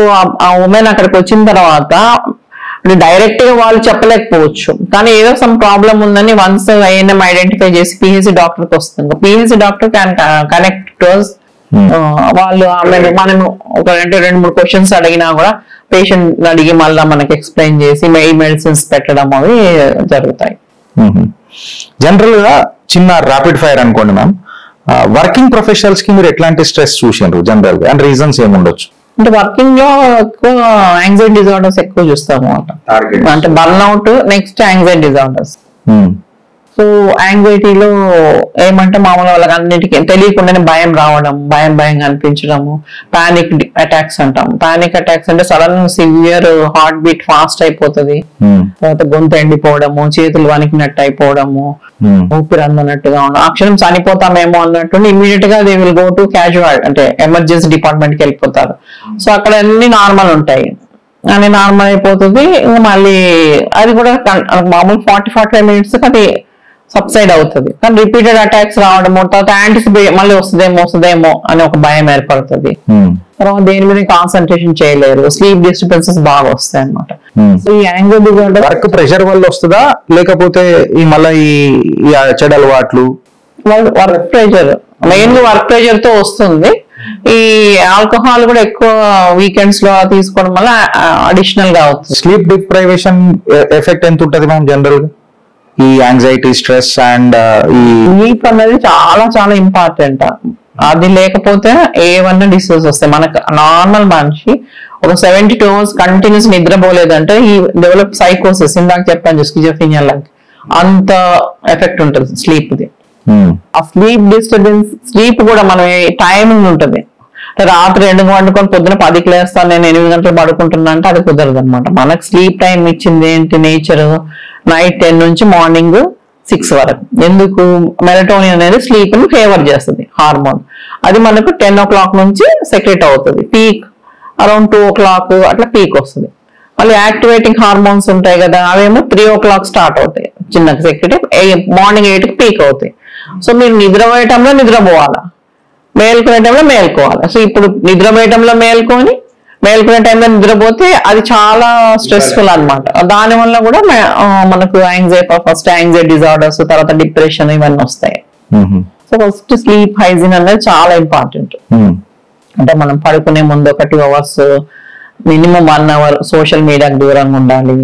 ఆ ఉమెన్ అక్కడికి వచ్చిన తర్వాత డైరెక్ట్ గా వాళ్ళు చెప్పలేకపోవచ్చు, కానీ ఏదో సమ్ ప్రాబ్లం ఉందని వన్స్ ANM ఐడెంటిఫై చేసి PHC డాక్టర్ కి వస్తుంది. PHC doctor can connect to us. వాళ్ళు మనం ఒక 2-3 క్వశ్చన్స్ అడిగినా కూడా పేషెంట్ అడిగి మళ్ళీ మనకి ఎక్స్ప్లెయిన్ చేసి మెడిసిన్స్ పెట్టడం అవి జరుగుతాయి. జనరల్ గా చిన్న ర్యాపిడ్ ఫైర్ అనుకోండి మ్యామ్, వర్కింగ్ ప్రొఫెషనల్స్ కి మీరు ఎట్లాంటి స్ట్రెస్ చూసిండ్రు జనరల్ గా, అండ్ రీజన్స్ ఏముండొచ్చు? అంటే వర్కింగ్ లో ఎక్కువ యాంగ్జైటీ డిజార్డర్స్ ఎక్కువ చూస్తాము అన్నమాట. అంటే burnout, next anxiety disorders. So యాంగ్జైటీలో ఏమంటే మామూలు వాళ్ళకి అన్నిటికీ తెలియకుండానే భయం రావడం, భయం అనిపించడము, పానిక్ అటాక్స్ అంటాం. పానిక్ అటాక్స్ అంటే sudden severe heart beat fast అయిపోతుంది, తర్వాత గొంతు ఎండిపోవడము, చేతులు వణికినట్టు అయిపోవడము, ఊపిరి అందనట్టుగా ఉండడం, ఆ క్షణం చనిపోతామేమో అన్నట్టు ఇమీడియట్ గా they will go to casual అంటే ఎమర్జెన్సీ డిపార్ట్మెంట్ కి వెళ్ళిపోతారు. సో అక్కడ అన్ని నార్మల్ ఉంటాయి, అని నార్మల్ అయిపోతుంది. మళ్ళీ అది కూడా మామూలు 40-45 minutes అది సబ్సైడ్ అవుతుంది. కానీ రిపీటెడ్ అటాక్స్ రావడము, తర్వాత మళ్ళీ వస్తుందేమో అని ఒక భయం ఏర్పడుతుంది. తర్వాత దేని మీద కాన్సన్ట్రేషన్ చేయలేరు, స్లీప్ డిస్టర్బెన్సెస్ బాగా వస్తాయి అనమాట. సో ఈ యాంగ్జైటీ డిజార్డర్ వర్క్ ప్రెషర్ వల్ల వస్తుందా, లేకపోతే ఈ మళ్ళీ ఈ చెడు అలవాట్లు? వర్క్ ప్రెషర్, మెయిన్ గా వర్క్ ప్రెషర్ తో వస్తుంది. ఈ ఆల్కహాల్ కూడా ఎక్కువ వీకెండ్స్ లో తీసుకోవడం వల్ల అడిషనల్ గా అవుతుంది. స్లీప్ డిప్రైవేషన్ ఎఫెక్ట్ ఎంత ఉంటుంది మ్యామ్ జనరల్ గా ఈ యాంగ్జైటీ, స్ట్రెస్ అండ్ ఈ స్లీప్ అనేది చాలా చాలా ఇంపార్టెంట్. అది లేకపోతే ఏమన్నా డిసీజ్ వస్తాయి. మనకు నార్మల్ మనిషి ఒక 72 hours కంటిన్యూస్ నిద్రపోలేదంటే ఈ డెవలప్ సైకోసిస్, ఇందాక చెప్పాను స్కిజోఫ్రీనియా లాగా, అంత ఎఫెక్ట్ ఉంటుంది స్లీప్ ది. ఆ స్లీప్ డిస్టర్బెన్స్, స్లీప్ కూడా మనం టైమింగ్ ఉంటుంది. రాత్రి 2 వండుకొని పొద్దున 10కి లేస్తాను, నేను 8 గంటలు పడుకుంటున్నా అంటే అది కుదరదు అనమాట. మనకు స్లీప్ టైం ఇచ్చింది ఏంటి, నేచర్ నైట్ 10 నుంచి మార్నింగ్ 6 వరకు. ఎందుకు, మెలటోనిన్ అనేది స్లీప్ ని ఫేవర్ చేస్తుంది హార్మోన్. అది మనకు 10 o'clock నుంచి సెక్రెట్ అవుతుంది, పీక్ అరౌండ్ 2 o'clock అట్లా పీక్ వస్తుంది. మళ్ళీ యాక్టివేటింగ్ హార్మోన్స్ ఉంటాయి కదా, అవేమో 3 o'clock స్టార్ట్ అవుతాయి చిన్నగా సెక్రెట్, మార్నింగ్ 8కి పీక్ అవుతాయి. సో మీరు నిద్రపోయేటంలో నిద్రపోవాలా, మేల్కొనే టైంలో మేల్కోవాలి. సో ఇప్పుడు నిద్రపోయేటంలో మేల్కొనే టైంలో నిద్రపోతే అది చాలా స్ట్రెస్ఫుల్ అనమాట. దాని వల్ల కూడా మనకు ఫస్ట్ యాంగ్జైటీ డిజార్డర్స్, తర్వాత డిప్రెషన్ ఇవన్నీ వస్తాయి. సో ఫస్ట్ స్లీప్ హైజీన్ అనేది చాలా ఇంపార్టెంట్. అంటే మనం పడుకునే ముందు ఒక 2 hours మినిమం 1 hour సోషల్ మీడియాకి దూరంగా ఉండాలి.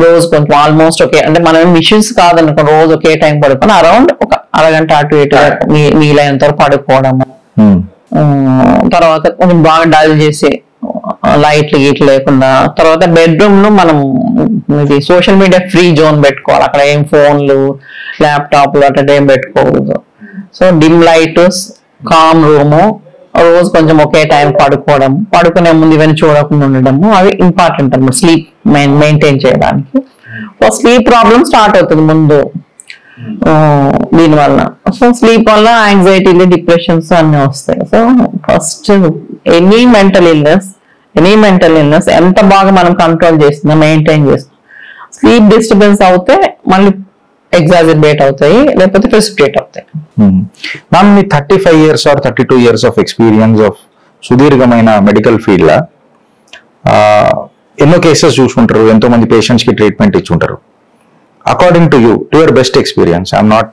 రోజు కొంచెం ఆల్మోస్ట్ ఒకే, అంటే మనం మిషన్స్ కాదనుకో, రోజు ఒకే టైం పడుకొని అరౌండ్ ఒక అరగంట అటు ఇటు వీలైనంత వరకు పడుకోవడము. తర్వాత కొంచెం బాగా డల్ చేసి లైట్లు గీట్లు లేకుండా, తర్వాత బెడ్రూమ్ లో మనం ఇది సోషల్ మీడియా ఫ్రీ జోన్ పెట్టుకోవాలి. అక్కడ ఏం ఫోన్లు ల్యాప్టాప్లు అట్లా ఏం పెట్టుకోకూడదు. So dim light, calm room, రోజు కొంచెం ఒకే టైం పడుకోవడం, పడుకునే ముందు ఇవన్నీ చూడకుండా ఉండడము అవి ఇంపార్టెంట్ అన్నమాట స్లీప్ మెయింటైన్ చేయడానికి. సో స్లీప్ ప్రాబ్లమ్ స్టార్ట్ అవుతుంది ముందు దీనివల్ల. సో స్లీప్ వల్ల యాంగ్జైటీలు, డిప్రెషన్స్ అన్ని వస్తాయి. So first any mental illness ఎంత బాగా మనం కంట్రోల్ చేస్తున్నాం, మెయింటైన్ చేస్తున్నాం, స్లీప్ డిస్టర్బెన్స్ అవుతే మళ్ళీ ఎగ్జాజర్బేట్ అవుతాయి, లేకపోతే ప్రెసిపిటేట్ అవుతాయి. మ్యామ్, మీ 35 years or 32 years of experience of సుదీర్ఘమైన మెడికల్ ఫీల్డ్ లా ఎన్నో కేసెస్ చూసుకుంటారు, ఎంతో మంది పేషెంట్స్ కి ట్రీట్మెంట్ ఇచ్చుంటారు. According to you, to your best experience, I'm not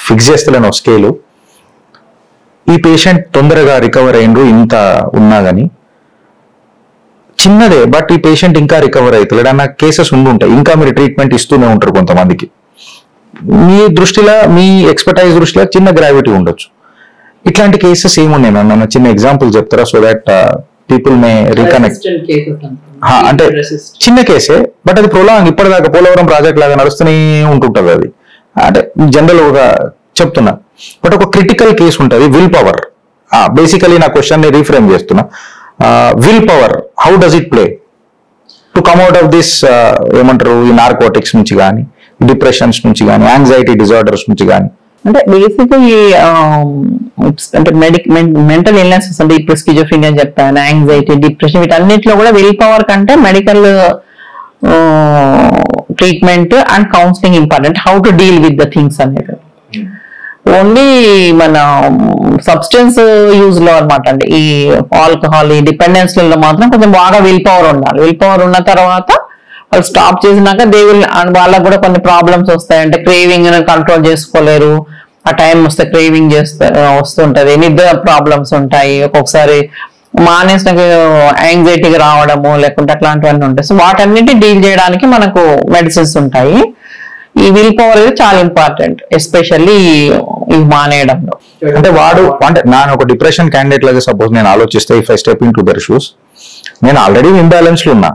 fix చేస్తలేను స్కేలు, ఈ పేషెంట్ తొందరగా రికవర్ అయ్యిండ్రు ఇంత ఉన్నా కానీ, చిన్నదే బట్ ఈ పేషెంట్ ఇంకా రికవర్ అవుతలేడు అన్న కేసెస్ ఉండుంటాయి, ఇంకా మీరు ట్రీట్మెంట్ ఇస్తూనే ఉంటారు కొంతమందికి. మీ దృష్టిలో, మీ ఎక్స్పర్టైజ్ దృష్టిలో చిన్న గ్రావిటీ ఉండొచ్చు. ఇట్లాంటి కేసెస్ ఏమున్నాయి మ్యామ్? నన్ను చిన్న ఎగ్జాంపుల్ చెప్తారా, so that people may reconnect. అంటే చిన్న కేసే బట్ అది ప్రొలాంగ్, ఇప్పటిదాకా పోలవరం ప్రాజెక్ట్ లాగా నడుస్తూనే ఉంటుంటది అది. అంటే జనరల్ గా చెప్తున్నా, బట్ ఒక క్రిటికల్ కేసు ఉంటుంది, విల్ పవర్. బేసికలీ నా క్వశ్చన్ ని రీఫ్రేమ్ చేస్తున్నా. Will power, how does it play to come out of this, ఏమంటారు, ఈ నార్కోటిక్స్ నుంచి కానీ, డిప్రెషన్స్ నుంచి కానీ, యాంగ్జైటీ డిజార్డర్స్ నుంచి కానీ? అంటే బేసిక్లీ అంటే మెంటల్ ఇల్నెసెస్ అంటే ఇప్పుడు స్కిజోఫ్రీనియా చెప్పాను, యాంగ్జైటీ, డిప్రెషన్, వీటన్నిటిలో కూడా విల్ పవర్ కంటే medical treatment and counselling important. How to deal with the things అనేది ఓన్లీ మన సబ్స్టెన్స్ యూజ్ లో అనమాట. అంటే ఈ ఆల్కహాల్, ఈ డిపెండెన్స్ లో మాత్రం కొంచెం బాగా విల్ పవర్ ఉండాలి. విల్ పవర్ ఉన్న తర్వాత వాళ్ళు స్టాప్ చేసినాక వాళ్ళకు కూడా కొన్ని ప్రాబ్లమ్స్ వస్తాయి. అంటే క్రేవింగ్ కంట్రోల్ చేసుకోలేరు, ఆ టైం వస్తే క్రేవింగ్ వస్తుంటది, నిద్ర ప్రాబ్లమ్స్ ఉంటాయి, ఒక్కొక్కసారి మానేసిన యాంగ్జైటీగా రావడము లేకుంటే అట్లాంటివన్నీ ఉంటాయి. సో వాటన్నిటి డీల్ చేయడానికి మనకు మెడిసిన్స్ ఉంటాయి. ఈ విల్ పవర్ అనేది చాలా ఇంపార్టెంట్, ఎస్పెషల్లీ ఇవి మానేయడంలో. అంటే వాడు, అంటే నేను ఒక డిప్రెషన్ క్యాండిడేట్ లాగా సపోజ్ నేను ఆలోచిస్తే, if I step in to their shoes, నేను ఆల్రెడీ ఇంబ్యాలెన్స్ లో ఉన్నా,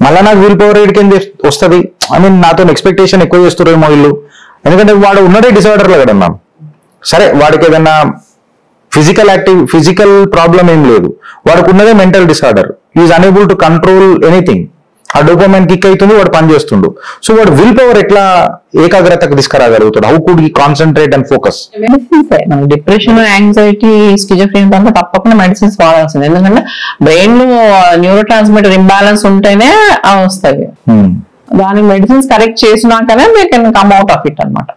మళ్ళీ నాకు విల్ పవర్ రేట్ కింద వస్తుంది. ఐ మీన్ నాతో ఎక్స్పెక్టేషన్ ఎక్కువ చేస్తారేమో వీళ్ళు, ఎందుకంటే వాడు ఉన్నదే డిసార్డర్ లాగా అన్నాం. సరే వాడికి ఏదన్నా ఫిజికల్ ప్రాబ్లం ఏం లేదు, వాడికి ఉన్నదే mental disorder, is unable to control anything. ఆ డోపమైన్ కిక్ అవుతుంది, వాడు పని చేస్తుండు. సో వాడు విల్ పవర్ ఎట్లా ఏకాగ్రతకు తీసుకురాగలుగుతాడు? How could he concentrate and focus? Depression, anxiety, schizophrenia అంటే తప్పకుండా మెడిసిన్స్ వాడాల్సింది. ఎందుకంటే బ్రెయిన్ లో న్యూరో ట్రాన్స్మిటర్ ఇంబ్యాలెన్స్ ఉంటేనే వస్తాయి. దానికి మెడిసిన్స్ కరెక్ట్ చేసినాకనే they can come out of it అనమాట.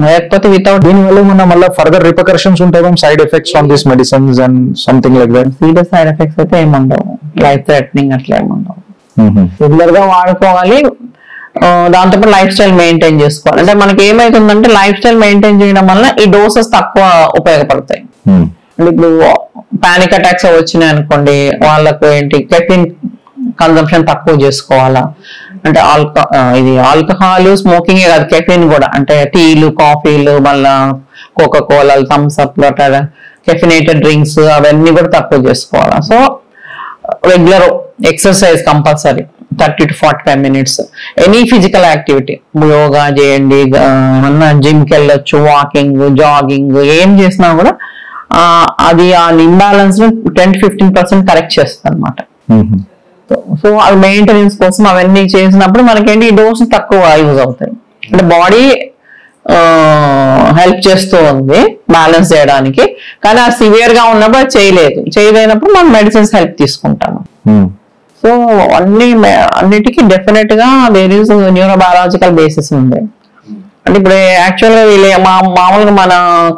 లేకపోతే వితౌట్ దీని వల్ల ఏమన్నా మళ్ళీ ఫర్దర్ రిపర్కషన్స్ ఉంటాయి, side effects on this medicines and something like that? Serious side effects అయితే ఏముండవు, లైఫ్ థ్రెటనింగ్ అట్లా ఏముండవు. రెగ్యులర్ గా వాడుకోవాలి, దాంతో లైఫ్ స్టైల్ మెయింటైన్ చేసుకోవాలి. అంటే మనకి ఏమైతుందంటే లైఫ్ స్టైల్ మెయింటైన్ చేయడం వల్ల ఈ డోసెస్ తక్కువ ఉపయోగపడతాయి. అంటే ఇప్పుడు పానిక్ అటాక్స్ వచ్చినాయి అనుకోండి, వాళ్ళకు ఏంటి కెఫిన్ కన్సంప్షన్ తక్కువ చేసుకోవాలా. అంటే ఇది ఆల్కహాల్, స్మోకింగ్ కాదు, కెఫిన్ కూడా. అంటే టీలు, కాఫీలు, మళ్ళా కోకా కోలాలు, థమ్స్ అప్, అట్లా కెఫినేటెడ్ డ్రింక్స్ అవన్నీ కూడా తక్కువ చేసుకోవాలా. So regular exercise compulsory 30 to 45 minutes. Any physical activity, yoga చేయండి, ఏమన్నా జిమ్కి వెళ్ళొచ్చు, వాకింగ్, జాగింగ్, ఏం చేసినా కూడా అది ఆ ఇంబ్యాలెన్స్ 10 to 15% కరెక్ట్ చేస్తుంది అనమాట. సో అది మెయింటెనెన్స్ కోసం అవన్నీ చేసినప్పుడు మనకేంటి ఈ డోస్ తక్కువ యూజ్ అవుతాయి. అంటే బాడీ హెల్ప్ చేస్తూ ఉంది బ్యాలెన్స్ చేయడానికి, కానీ ఆ సివియర్ గా ఉన్నప్పుడు అది చేయలేనప్పుడు మనం మెడిసిన్స్ హెల్ప్ తీసుకుంటాము. సో అన్నిటికీ డెఫినెట్ గా దేర్ ఈస్ న్యూరోబయాలజికల్ బేసిస్ ఉంది. అంటే ఇప్పుడు యాక్చువల్గా మామూలుగా మన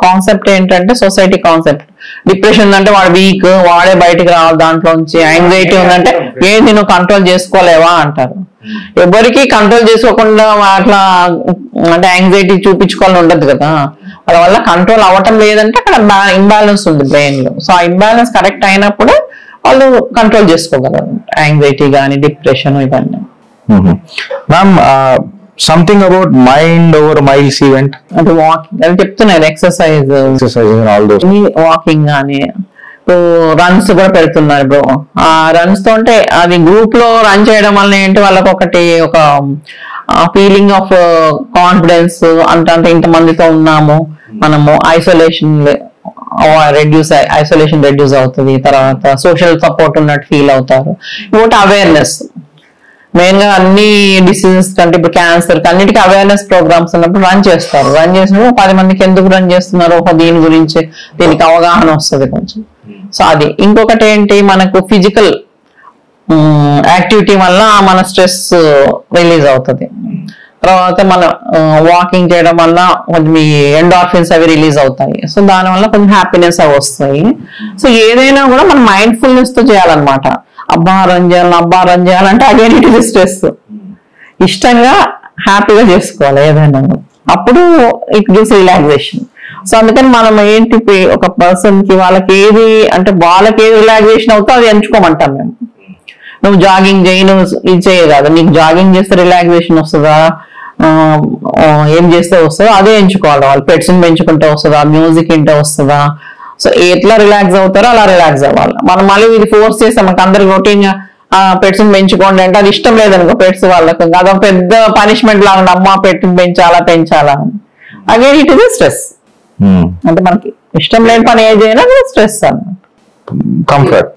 కాన్సెప్ట్ ఏంటంటే సొసైటీ కాన్సెప్ట్, డిప్రెషన్ అంటే వాడు వీక్, వాడే బయటకు రావాలి దాంట్లోంచి. యాంగ్జైటీ ఉందంటే ఏంటి నువ్వు కంట్రోల్ చేసుకోలేవా అంటారు. ఎవరికి కంట్రోల్ చేసుకోకుండా అట్లా అంటే యాంగ్జైటీ చూపించుకోవాలని ఉండదు కదా. వాళ్ళ వల్ల కంట్రోల్ అవ్వటం లేదంటే అక్కడ ఇంబ్యాలెన్స్ ఉంది బ్రెయిన్ లో. సో ఆ ఇంబ్యాలెన్స్ కరెక్ట్ అయినప్పుడు వాళ్ళు కంట్రోల్ చేసుకోగలరు యాంగ్జైటీ కానీ డిప్రెషన్ ఇవన్నీ. Ma'am something about mind over miles event అంటే వాకింగ్ అది చెప్తున్నాను, ఎక్సర్సైజ్ వాకింగ్ కానీ ఇప్పుడు రన్స్ కూడా పెడుతున్నారు బ్రో. ఆ రన్స్ తో అంటే అది గ్రూప్ లో రన్ చేయడం వల్ల ఏంటి వాళ్ళకి ఒక ఫీలింగ్ ఆఫ్ కాన్ఫిడెన్స్ అంటే ఇంతమందితో ఉన్నాము మనము, ఐసోలేషన్ రెడ్యూస్ అవుతుంది. తర్వాత సోషల్ సపోర్ట్ ఉన్నట్టు ఫీల్ అవుతారు. ఇంకోటి అవేర్నెస్, మెయిన్ గా అన్ని డిసీజెస్ కంటే ఇప్పుడు క్యాన్సర్ అన్నిటికీ అవేర్నెస్ ప్రోగ్రామ్స్ ఉన్నప్పుడు రన్ చేస్తారు. రన్ చేసినప్పుడు 10 మందికి ఎందుకు రన్ చేస్తున్నారు దీని గురించి దీనికి అవగాహన వస్తుంది కొంచెం. సో అది. ఇంకొకటి ఏంటి, మనకు ఫిజికల్ యాక్టివిటీ వల్ల మన స్ట్రెస్ రిలీజ్ అవుతుంది. తర్వాత మన వాకింగ్ చేయడం వల్ల కొంచెం ఎండార్ఫిన్స్ అవి రిలీజ్ అవుతాయి. సో దానివల్ల కొంచెం హ్యాపీనెస్ అవి వస్తాయి. సో ఏదైనా కూడా మనం మైండ్ఫుల్నెస్ తో చేయాలన్నమాట. అబ్బా రన్ చేయాలంటే అగైన్ ఇట్ ఇస్ స్ట్రెస్. ఇష్టంగా హ్యాపీగా చేసుకోవాలి ఏదైనా, అప్పుడు ఇట్ గివ్స్ రిలాక్సేషన్. సో అందుకని మనం ఏంటి ఒక పర్సన్ కి వాళ్ళకి ఏది రిలాక్సేషన్ అవుతుందో అది ఎంచుకోమంటాం మేము. నువ్వు జాగింగ్ చేయి, నువ్వు ఇది చేయరాదు, నీకు జాగింగ్ చేస్తే రిలాక్సేషన్ వస్తుందా, ఏం చేస్తే వస్తుందో అదే ఎంచుకోవాలి. వాళ్ళు పెట్స్ పెంచుకుంటే వస్తుందా, మ్యూజిక్ వింటే వస్తుందా. సో ఎట్లా రిలాక్స్ అవుతారో అలా రిలాక్స్ అవ్వాలి. మనం మళ్ళీ ఇది ఫోర్స్ చేస్తాం, మనకు అందరికి రొటీన్ పెట్స్ పెంచుకోండి అంటే అది ఇష్టం లేదనుకో పెట్స్ వాళ్ళకు, అదొక పెద్ద పనిష్మెంట్ లాగా అమ్మ పెట్స్ పెంచాలా అగైన్ ఇట్ ఇస్ స్ట్రెస్. అంటే మనకి ఇష్టం లేని పని ఏది అయినా స్ట్రెస్ అన్నమాట. Comfort.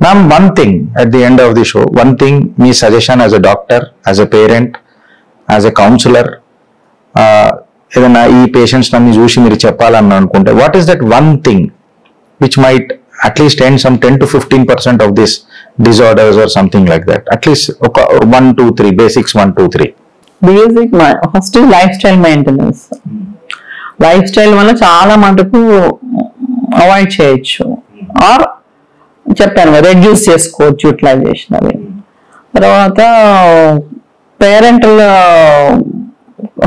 Ma'am, one thing at the end of the show, one thing, me suggestion as a doctor, as a parent, as a counselor, ఏదైనా ఈ పేషెంట్స్ నన్ను చూసి మీరు చెప్పాలని అనుకుంటే what is that one thing which might at least end some 10 to 15% of this disorders or something like that, at least ఒక 1, 2, 3 basics 1, 2, 3. Basic first life style maintenance. Life style వల్ల చాలా మటుకు అవాయిడ్ చేయొచ్చు ఆర్ చెప్పాను రెడ్యూస్ చేసుకోవచ్చు యూటిలైజేషన్ అది. తర్వాత parental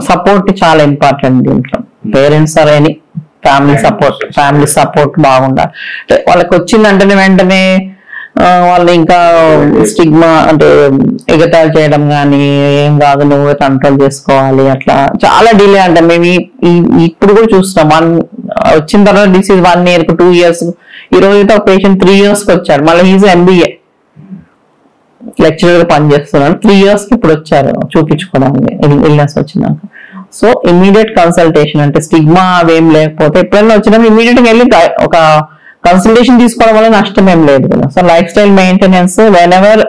support చాలా ఇంపార్టెంట్ దీంట్లో. Parents or any family support బాగుండాలి. వాళ్ళకి వచ్చిందంటేనే వెంటనే వాళ్ళు ఇంకా స్టిగ్మా అంటే ఎగతాళి చేయడం కానీ ఏం కాదు నువ్వే కంట్రోల్ చేసుకోవాలి అట్లా చాలా డిలే. అంటే మేము ఇప్పుడు కూడా చూస్తున్నాం, వచ్చిన తర్వాత డిసీజ్ 1 year 2 years. ఈ రోజుతో ఒక పేషెంట్ 3 years వచ్చారు, మళ్ళీ ఈజ్ MBA లెక్చరర్ గా పనిచేస్తున్నాడు. 3 years ఇప్పుడు వచ్చారు చూపించుకోవడానికి ఇల్నెస్ వచ్చినాక. సో ఇమీడియట్ కన్సల్టేషన్, అంటే స్టిగ్మా అవేం లేకపోతే ఎప్పుడైనా వచ్చినప్పుడు ఇమీడియట్ గా వెళ్ళి ఒక కన్సల్టేషన్ తీసుకోవడం వల్ల నష్టం ఏం లేదు కదా. So life style maintenance when ever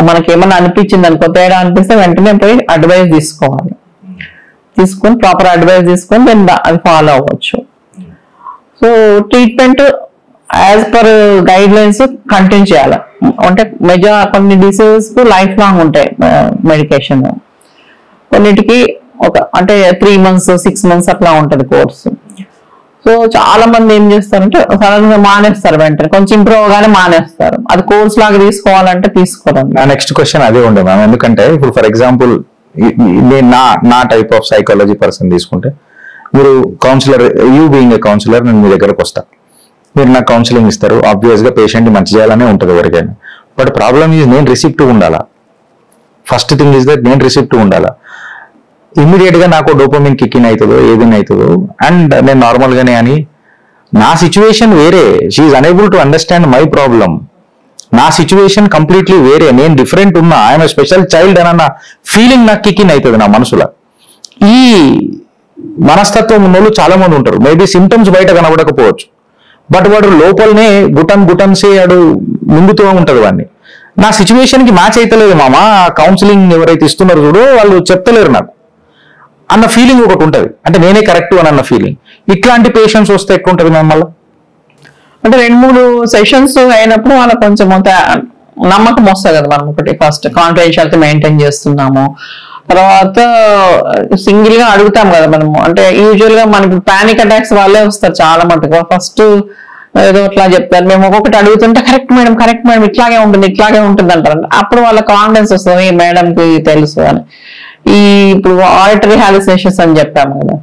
మనకి ఏమన్నా అనిపించింది అనుకో, తేడా అనిపిస్తే వెంటనే పోయి అడ్వైస్ తీసుకొని ప్రాపర్ అడ్వైస్ తీసుకొని దెన్ అది ఫాలో అవ్వచ్చు. So treatment as per guide lines continue చేయాలి. అంటే కొన్ని డిసీజెస్ కు లైఫ్ లాంగ్ ఉంటాయి మెడికేషన్, కొన్నిటికి అంటే 3 months 6 months అట్లా ఉంటది కోర్సు. సో చాలా మంది ఏం చేస్తారంటే సడన్ గా మానేస్తారు, వెంటనే కొంచెం ఇంప్రూవ్ అవగానే మానేస్తారు. అది కోర్స్ లాగా తీసుకోవాలంటే తీసుకోవడం. నెక్స్ట్ క్వశ్చన్ అదే ఉండే మ్యామ్. ఎందుకంటే ఇప్పుడు ఫర్ ఎగ్జాంపుల్ నేను నా టైప్ ఆఫ్ సైకాలజీ పర్సన్ తీసుకుంటే, మీరు counsellor, you being a counsellor, నేను మీ దగ్గరకు వస్తా, మీరు నాకు కౌన్సిలింగ్ ఇస్తారు. ఆబ్వియస్ గా పేషెంట్ మంచి చేయాలనే ఉంటుంది ఎవరికైనా. బట్ ప్రాబ్లమ్ ఈజ్ నేను రిసిప్టివ్ ఉండాలా. ఫస్ట్ థింగ్ ఈజ్ దట్ నేను రిసిప్టివ్ ఉండాలా. ఇమ్మీడియట్ గా నాకు డోపమిన్ కిక్కిన్ అవుతుందో ఏదైనా అవుతుందో అండ్ నేను నార్మల్ గానే అని, నా సిచ్యువేషన్ వేరే, she's unable to understand my problem. నా సిచ్యువేషన్ కంప్లీట్లీ వేరే, నేను డిఫరెంట్ ఉన్నా, ఐఎమ్ స్పెషల్ చైల్డ్ అన్న ఫీలింగ్ నాకు కిక్కిన్ అవుతుంది నా మనసులో. ఈ మనస్తత్వం ఉన్న వాళ్ళు చాలా మంది ఉంటారు. మేబీ సిమ్టమ్స్ బయట కనబడకపోవచ్చు, బట్ వాడు లోపలనే గుటన్ సేడు ముందుతో ఉంటది వాడిని. నా సిచ్యువేషన్ కి మ్యాచ్ అయితలేదు మామ, కౌన్సిలింగ్ ఎవరైతే ఇస్తున్నారో చూడు వాళ్ళు చెప్తలేరు నాకు అన్న ఫీలింగ్ ఒకటి ఉంటది. అంటే నేనే కరెక్ట్ అని అన్న ఫీలింగ్. ఇట్లాంటి పేషెంట్స్ వస్తే ఎట్లుంటది మమ్మల్ని? అంటే 2-3 సెషన్స్ అయినప్పుడు వాళ్ళకి కొంచెం నమ్మకం వస్తుంది కదా. మనం ఒకటి ఫస్ట్ కాన్ఫిడెన్షియాలిటీ మెయింటైన్ చేస్తున్నాము, తర్వాత సింగిల్ గా అడుగుతాం కదా మనము. అంటే యూజువల్ గా మనకి పానిక్ అటాక్స్ వాళ్ళే వస్తారు చాలా మటుకు. ఫస్ట్ ఏదో ఇట్లా చెప్తారు, మేము ఒక్కొక్కటి అడుగుతుంటే కరెక్ట్ మేడం ఇట్లాగే ఉంటుంది అంటారు. అప్పుడు వాళ్ళ కాన్ఫిడెన్స్ వస్తుంది, మేడంకి తెలుసు అని. ఇప్పుడు ఆడిటరీ హాలుసినేషన్స్ అని చెప్పాము కదా.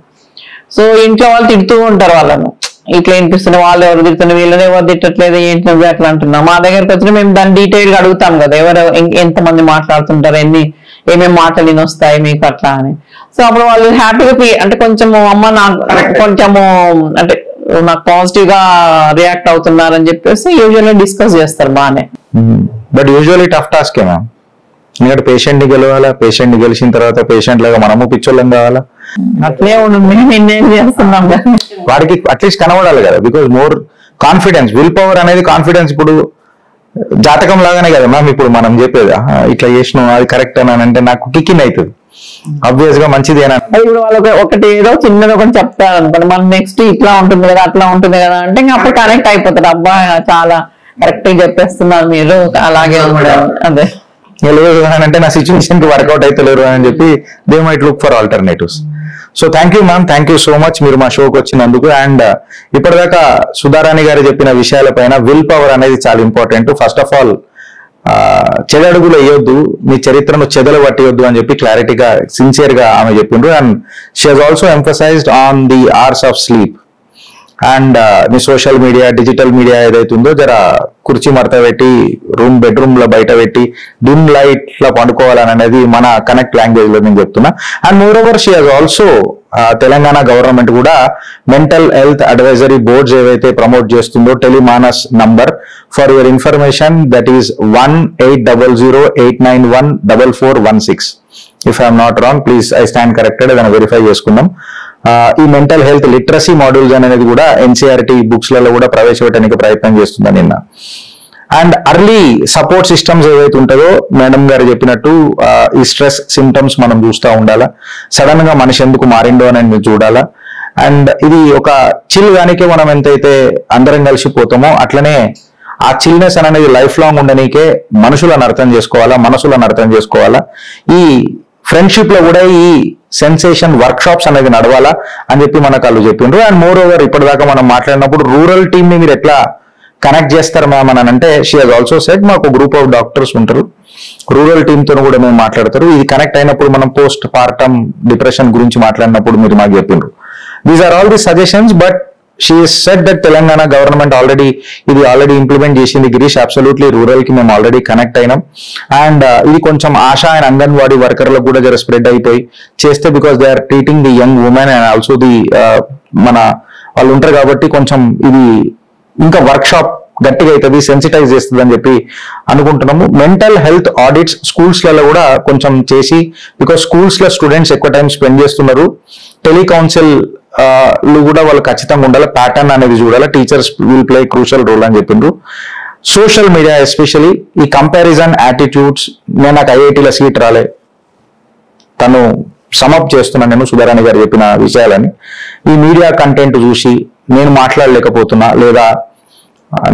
సో ఇంట్లో వాళ్ళు తిడుతూ ఉంటారు వాళ్ళను, ఇట్లా వినిపిస్తున్నారు, వాళ్ళు ఎవరు తిడుతున్నారు, వీళ్ళని ఎవరు తిట్టట్లేదు, ఏంటి నువ్వు అట్లా అంటున్నాం. మా దగ్గరకు వచ్చినా మేము దాన్ని డీటెయిల్ గా అడుగుతాం కదా, ఎవరు ఎంతమంది మాట్లాడుతుంటారు, ఏమేమి మాటలు వినొస్తాయి మీకు అట్లా అని. సో అప్పుడు వాళ్ళు హ్యాపీగా అంటే కొంచెము అమ్మ నాకు కొంచెము అంటే నాకు పాజిటివ్ గా రియాక్ట్ అవుతున్నారని చెప్పేసి యూజువల్లీ డిస్కస్ చేస్తారు బాగానే. బట్ యూజువల్లీ టఫ్ టాస్కే మ్యామ్, ఎందుకంటే పేషెంట్ ని గెలవాలా, పేషెంట్ ని గెలిచిన తర్వాత పేషెంట్ లాగా మనము పిచ్చోళ్ళం కావాలా, అట్లే ఉండదు, మేము ఇన్నేం చేస్తున్నాం కదా. వాడికి అట్లీస్ట్ కనబడాలి కదా, because more confidence, will power అనేది కాన్ఫిడెన్స్. ఇప్పుడు జాతకం లాగానే కదా మ్యామ్, ఇప్పుడు మనం చెప్పేది ఇట్లా చేసినాం అది కరెక్ట్ అని అంటే నాకు కిక్కిన్ అవుతుంది, ఆబ్వియస్ గా మంచిది అని. ఇప్పుడు వాళ్ళకి ఒకటి ఏదో చిన్నది ఒకటి చెప్తారు అనుకోండి, మనం నెక్స్ట్ ఇట్లా ఉంటుంది కదా అట్లా ఉంటుంది కదా అంటే ఇంకా అప్పుడు కనెక్ట్ అయిపోతారు, అబ్బా చాలా కరెక్ట్ గా చెప్పేస్తున్నారు మీరు, అలాగే అదే లేదు అని అంటే నా సిచ్యువేషన్ కి వర్కౌట్ అయితే లేరు అని చెప్పి they might look for alternatives. So thank you ma'am, thank you so much మీరు మా షోకి వచ్చినందుకు. అండ్ ఇప్పటిదాకా సుధారాణి గారు చెప్పిన విషయాలపైన విల్ పవర్ అనేది చాలా ఇంపార్టెంట్. ఫస్ట్ ఆఫ్ ఆల్ చెదడుగులు వేయొద్దు, మీ చరిత్రను చెదలు పట్టేయొద్దు అని చెప్పి క్లారిటీగా సిన్సియర్ గా ఆమె చెప్పిండ్రు. And she has also emphasised on the hours of sleep. And me social media, digital media ఏదైతే ఉందో జర కుర్చీ మడత పెట్టి బెడ్రూమ్ లో బయట పెట్టి డిమ్ లైట్ లో పండుకోవాలని అనేది మన కనెక్ట్ లాంగ్వేజ్ లో నేను చెప్తున్నా. And more over she has also Telangana government కూడా మెంటల్ హెల్త్ అడ్వైజరీ బోర్డ్స్ ఏవైతే ప్రమోట్ చేస్తుందో Tele MANAS number for your information, that is 180089144416. If I'm not wrong, please I stand corrected, ఏదైనా వెరిఫై చేసుకుందాం. ఈ మెంటల్ హెల్త్ లిటరసీ మాడ్యూల్స్ అనేది కూడా NCERT books లలో కూడా ప్రవేశపెట్టడానికి ప్రయత్నం చేస్తుందని నిన్న. అండ్ అర్లీ సపోర్ట్ సిస్టమ్స్ ఏవైతే ఉంటుందో మేడం గారు చెప్పినట్టు ఈ స్ట్రెస్ సిమ్టమ్స్ మనం చూస్తూ ఉండాలా, సడన్ గా మనిషి ఎందుకు మారిండో అనేది చూడాలా. అండ్ ఇది ఒక చిల్ గానికే మనం ఎంతైతే అందరం కలిసిపోతామో అట్లనే ఆ చిల్నెస్ అనేది లైఫ్ లాంగ్ ఉండనీకే మనుషులను అర్థం చేసుకోవాలా, మనసులను అర్థం చేసుకోవాలా. ఈ ఫ్రెండ్షిప్ లో కూడా ఈ సెన్సేషన్ వర్క్ షాప్స్ అనేది నడవాలా అని చెప్పి మనకు వాళ్ళు చెప్పిండ్రు. అండ్ మోర్ ఓవర్ ఇప్పటిదాకా మనం మాట్లాడినప్పుడు రూరల్ టీమ్ ని మీరు ఎట్లా కనెక్ట్ చేస్తారు మ్యామ్ అని అంటే షీ హాజ్ ఆల్సో సెడ్ మాకు గ్రూప్ ఆఫ్ డాక్టర్స్ ఉంటారు, రూరల్ టీమ్ తో కూడా మేము మాట్లాడతారు. ఇది కనెక్ట్ అయినప్పుడు మనం పోస్ట్ పార్టమ్ డిప్రెషన్ గురించి మాట్లాడినప్పుడు మీరు మాకు చెప్పిండ్రు. These are all the suggestions, but she said that Telangana government already implement చేసింది గిరీష్. అబ్సల్యూట్లీ రూరల్ కి మేము ఆల్రెడీ కనెక్ట్ అయినాం. అండ్ ఇది కొంచెం ఆశా అండ్ అంగన్వాడీ వర్కర్లకు కూడా జర స్ప్రెడ్ అయిపోయి చేస్తే, because they are treating the young women and also the మన వాళ్ళు ఉంటారు కాబట్టి కొంచెం ఇది ఇంకా వర్క్ షాప్ గట్టిగా అవుతుంది, సెన్సిటైజ్ చేస్తుంది అని చెప్పి అనుకుంటున్నాము. మెంటల్ హెల్త్ ఆడిట్స్ స్కూల్స్ లలో కూడా కొంచెం చేసి, బికాస్ స్కూల్స్ లో స్టూడెంట్స్ ఎక్కువ టైం స్పెండ్ చేస్తున్నారు, టెలికౌన్సిల్ కూడా వాళ్ళు ఖచ్చితంగా ఉండాలి, ప్యాటర్న్ అనేది చూడాలి, teachers will play crucial role అని చెప్పిండ్రు. సోషల్ మీడియా ఎస్పెషలీ ఈ కంపారిజన్ యాటిట్యూడ్స్, నేను నాకు ఐఐటీలో సీట్ రాలే, తను సమప్ చేస్తున్నాను నేను సుధారాణి గారు చెప్పిన విషయాలని, ఈ మీడియా కంటెంట్ చూసి నేను మాట్లాడలేకపోతున్నా, లేదా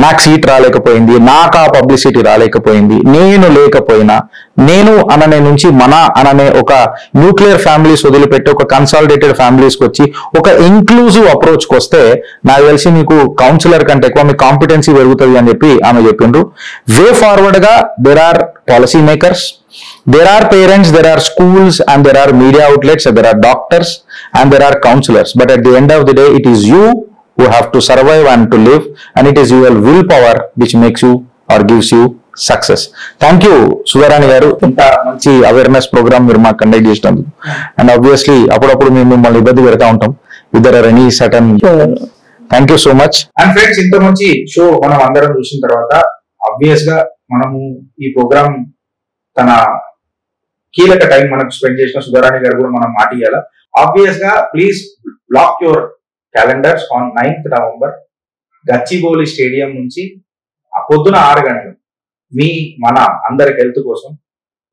నాకు సీట్ రాలేకపోయింది, నాకు ఆ పబ్లిసిటీ రాలేకపోయింది, నేను లేకపోయినా, నేను అననే నుంచి మన అననే ఒక న్యూక్లియర్ ఫ్యామిలీస్ వదిలిపెట్టి ఒక కన్సాలిడేటెడ్ ఫ్యామిలీస్కి వచ్చి ఒక ఇంక్లూజివ్ అప్రోచ్కి వస్తే నాకు తెలిసి మీకు కౌన్సిలర్ కంటే ఎక్కువ మీ కాంపిటెన్సీ పెరుగుతుంది అని చెప్పి ఆమె చెప్పిండ్రు. వే ఫార్వర్డ్ గా there are policy makers, there are parents, there are schools, and there are media outlets, and there are doctors, and there are counselors, but at the end of the day it is you who have to survive and to live, and it is your willpower which makes you or gives you success. Thank you Sudharani గారు, ఇంత మంచి awareness programme మీరు మాకు conduct చేసినందుకు. And obviously అప్పుడప్పుడు మేము మిమ్మల్ని ఇబ్బంది పెడతా ఉంటాం, ఇద్దరు ఎనీ సటన్. Thank you so much. And friends, ఇంత మంచి షో మనం అందరం చూసిన తర్వాత ఆబ్వియస్ గా మనము ఈ ప్రోగ్రామ్ తన కీలక టైం మనకు స్పెండ్ చేసిన సుధారాణి గారు కూడా మనం మాటియాల. ఆబ్వియస్ గా please block your calendars on 9th November Gachibowli stadium నుంచి పొద్దున 6 గంటలు మన అందరి హెల్త్ కోసం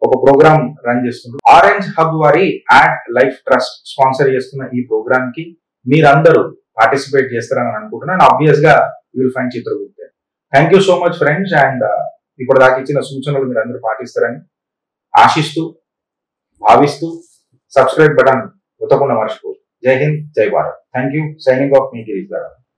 ఒక ప్రోగ్రామ్ రన్ చేస్తున్నారు. ఆరెంజ్ హబ్ వారి యాడ్ లైఫ్ ట్రస్ట్ స్పాన్సర్ చేస్తున్న ఈ ప్రోగ్రామ్ కి మీరందరూ పార్టిసిపేట్ చేస్తారని అనుకుంటున్నాను. ఆబ్వియస్ గా యూ విల్ ఫైండ్ చిత్రగుప్తే. Thank you so much friends. And ఇప్పుడు దాకా ఇచ్చిన సూచనలు మీరు అందరూ పాటిస్తారని ఆశిస్తూ భావిస్తూ సబ్స్క్రైబ్ బటన్ ఉతకుండా మర్చిపో. జై హింద్, జై Bharat. Thank you. Signing off మీ గిరీష్ గారు.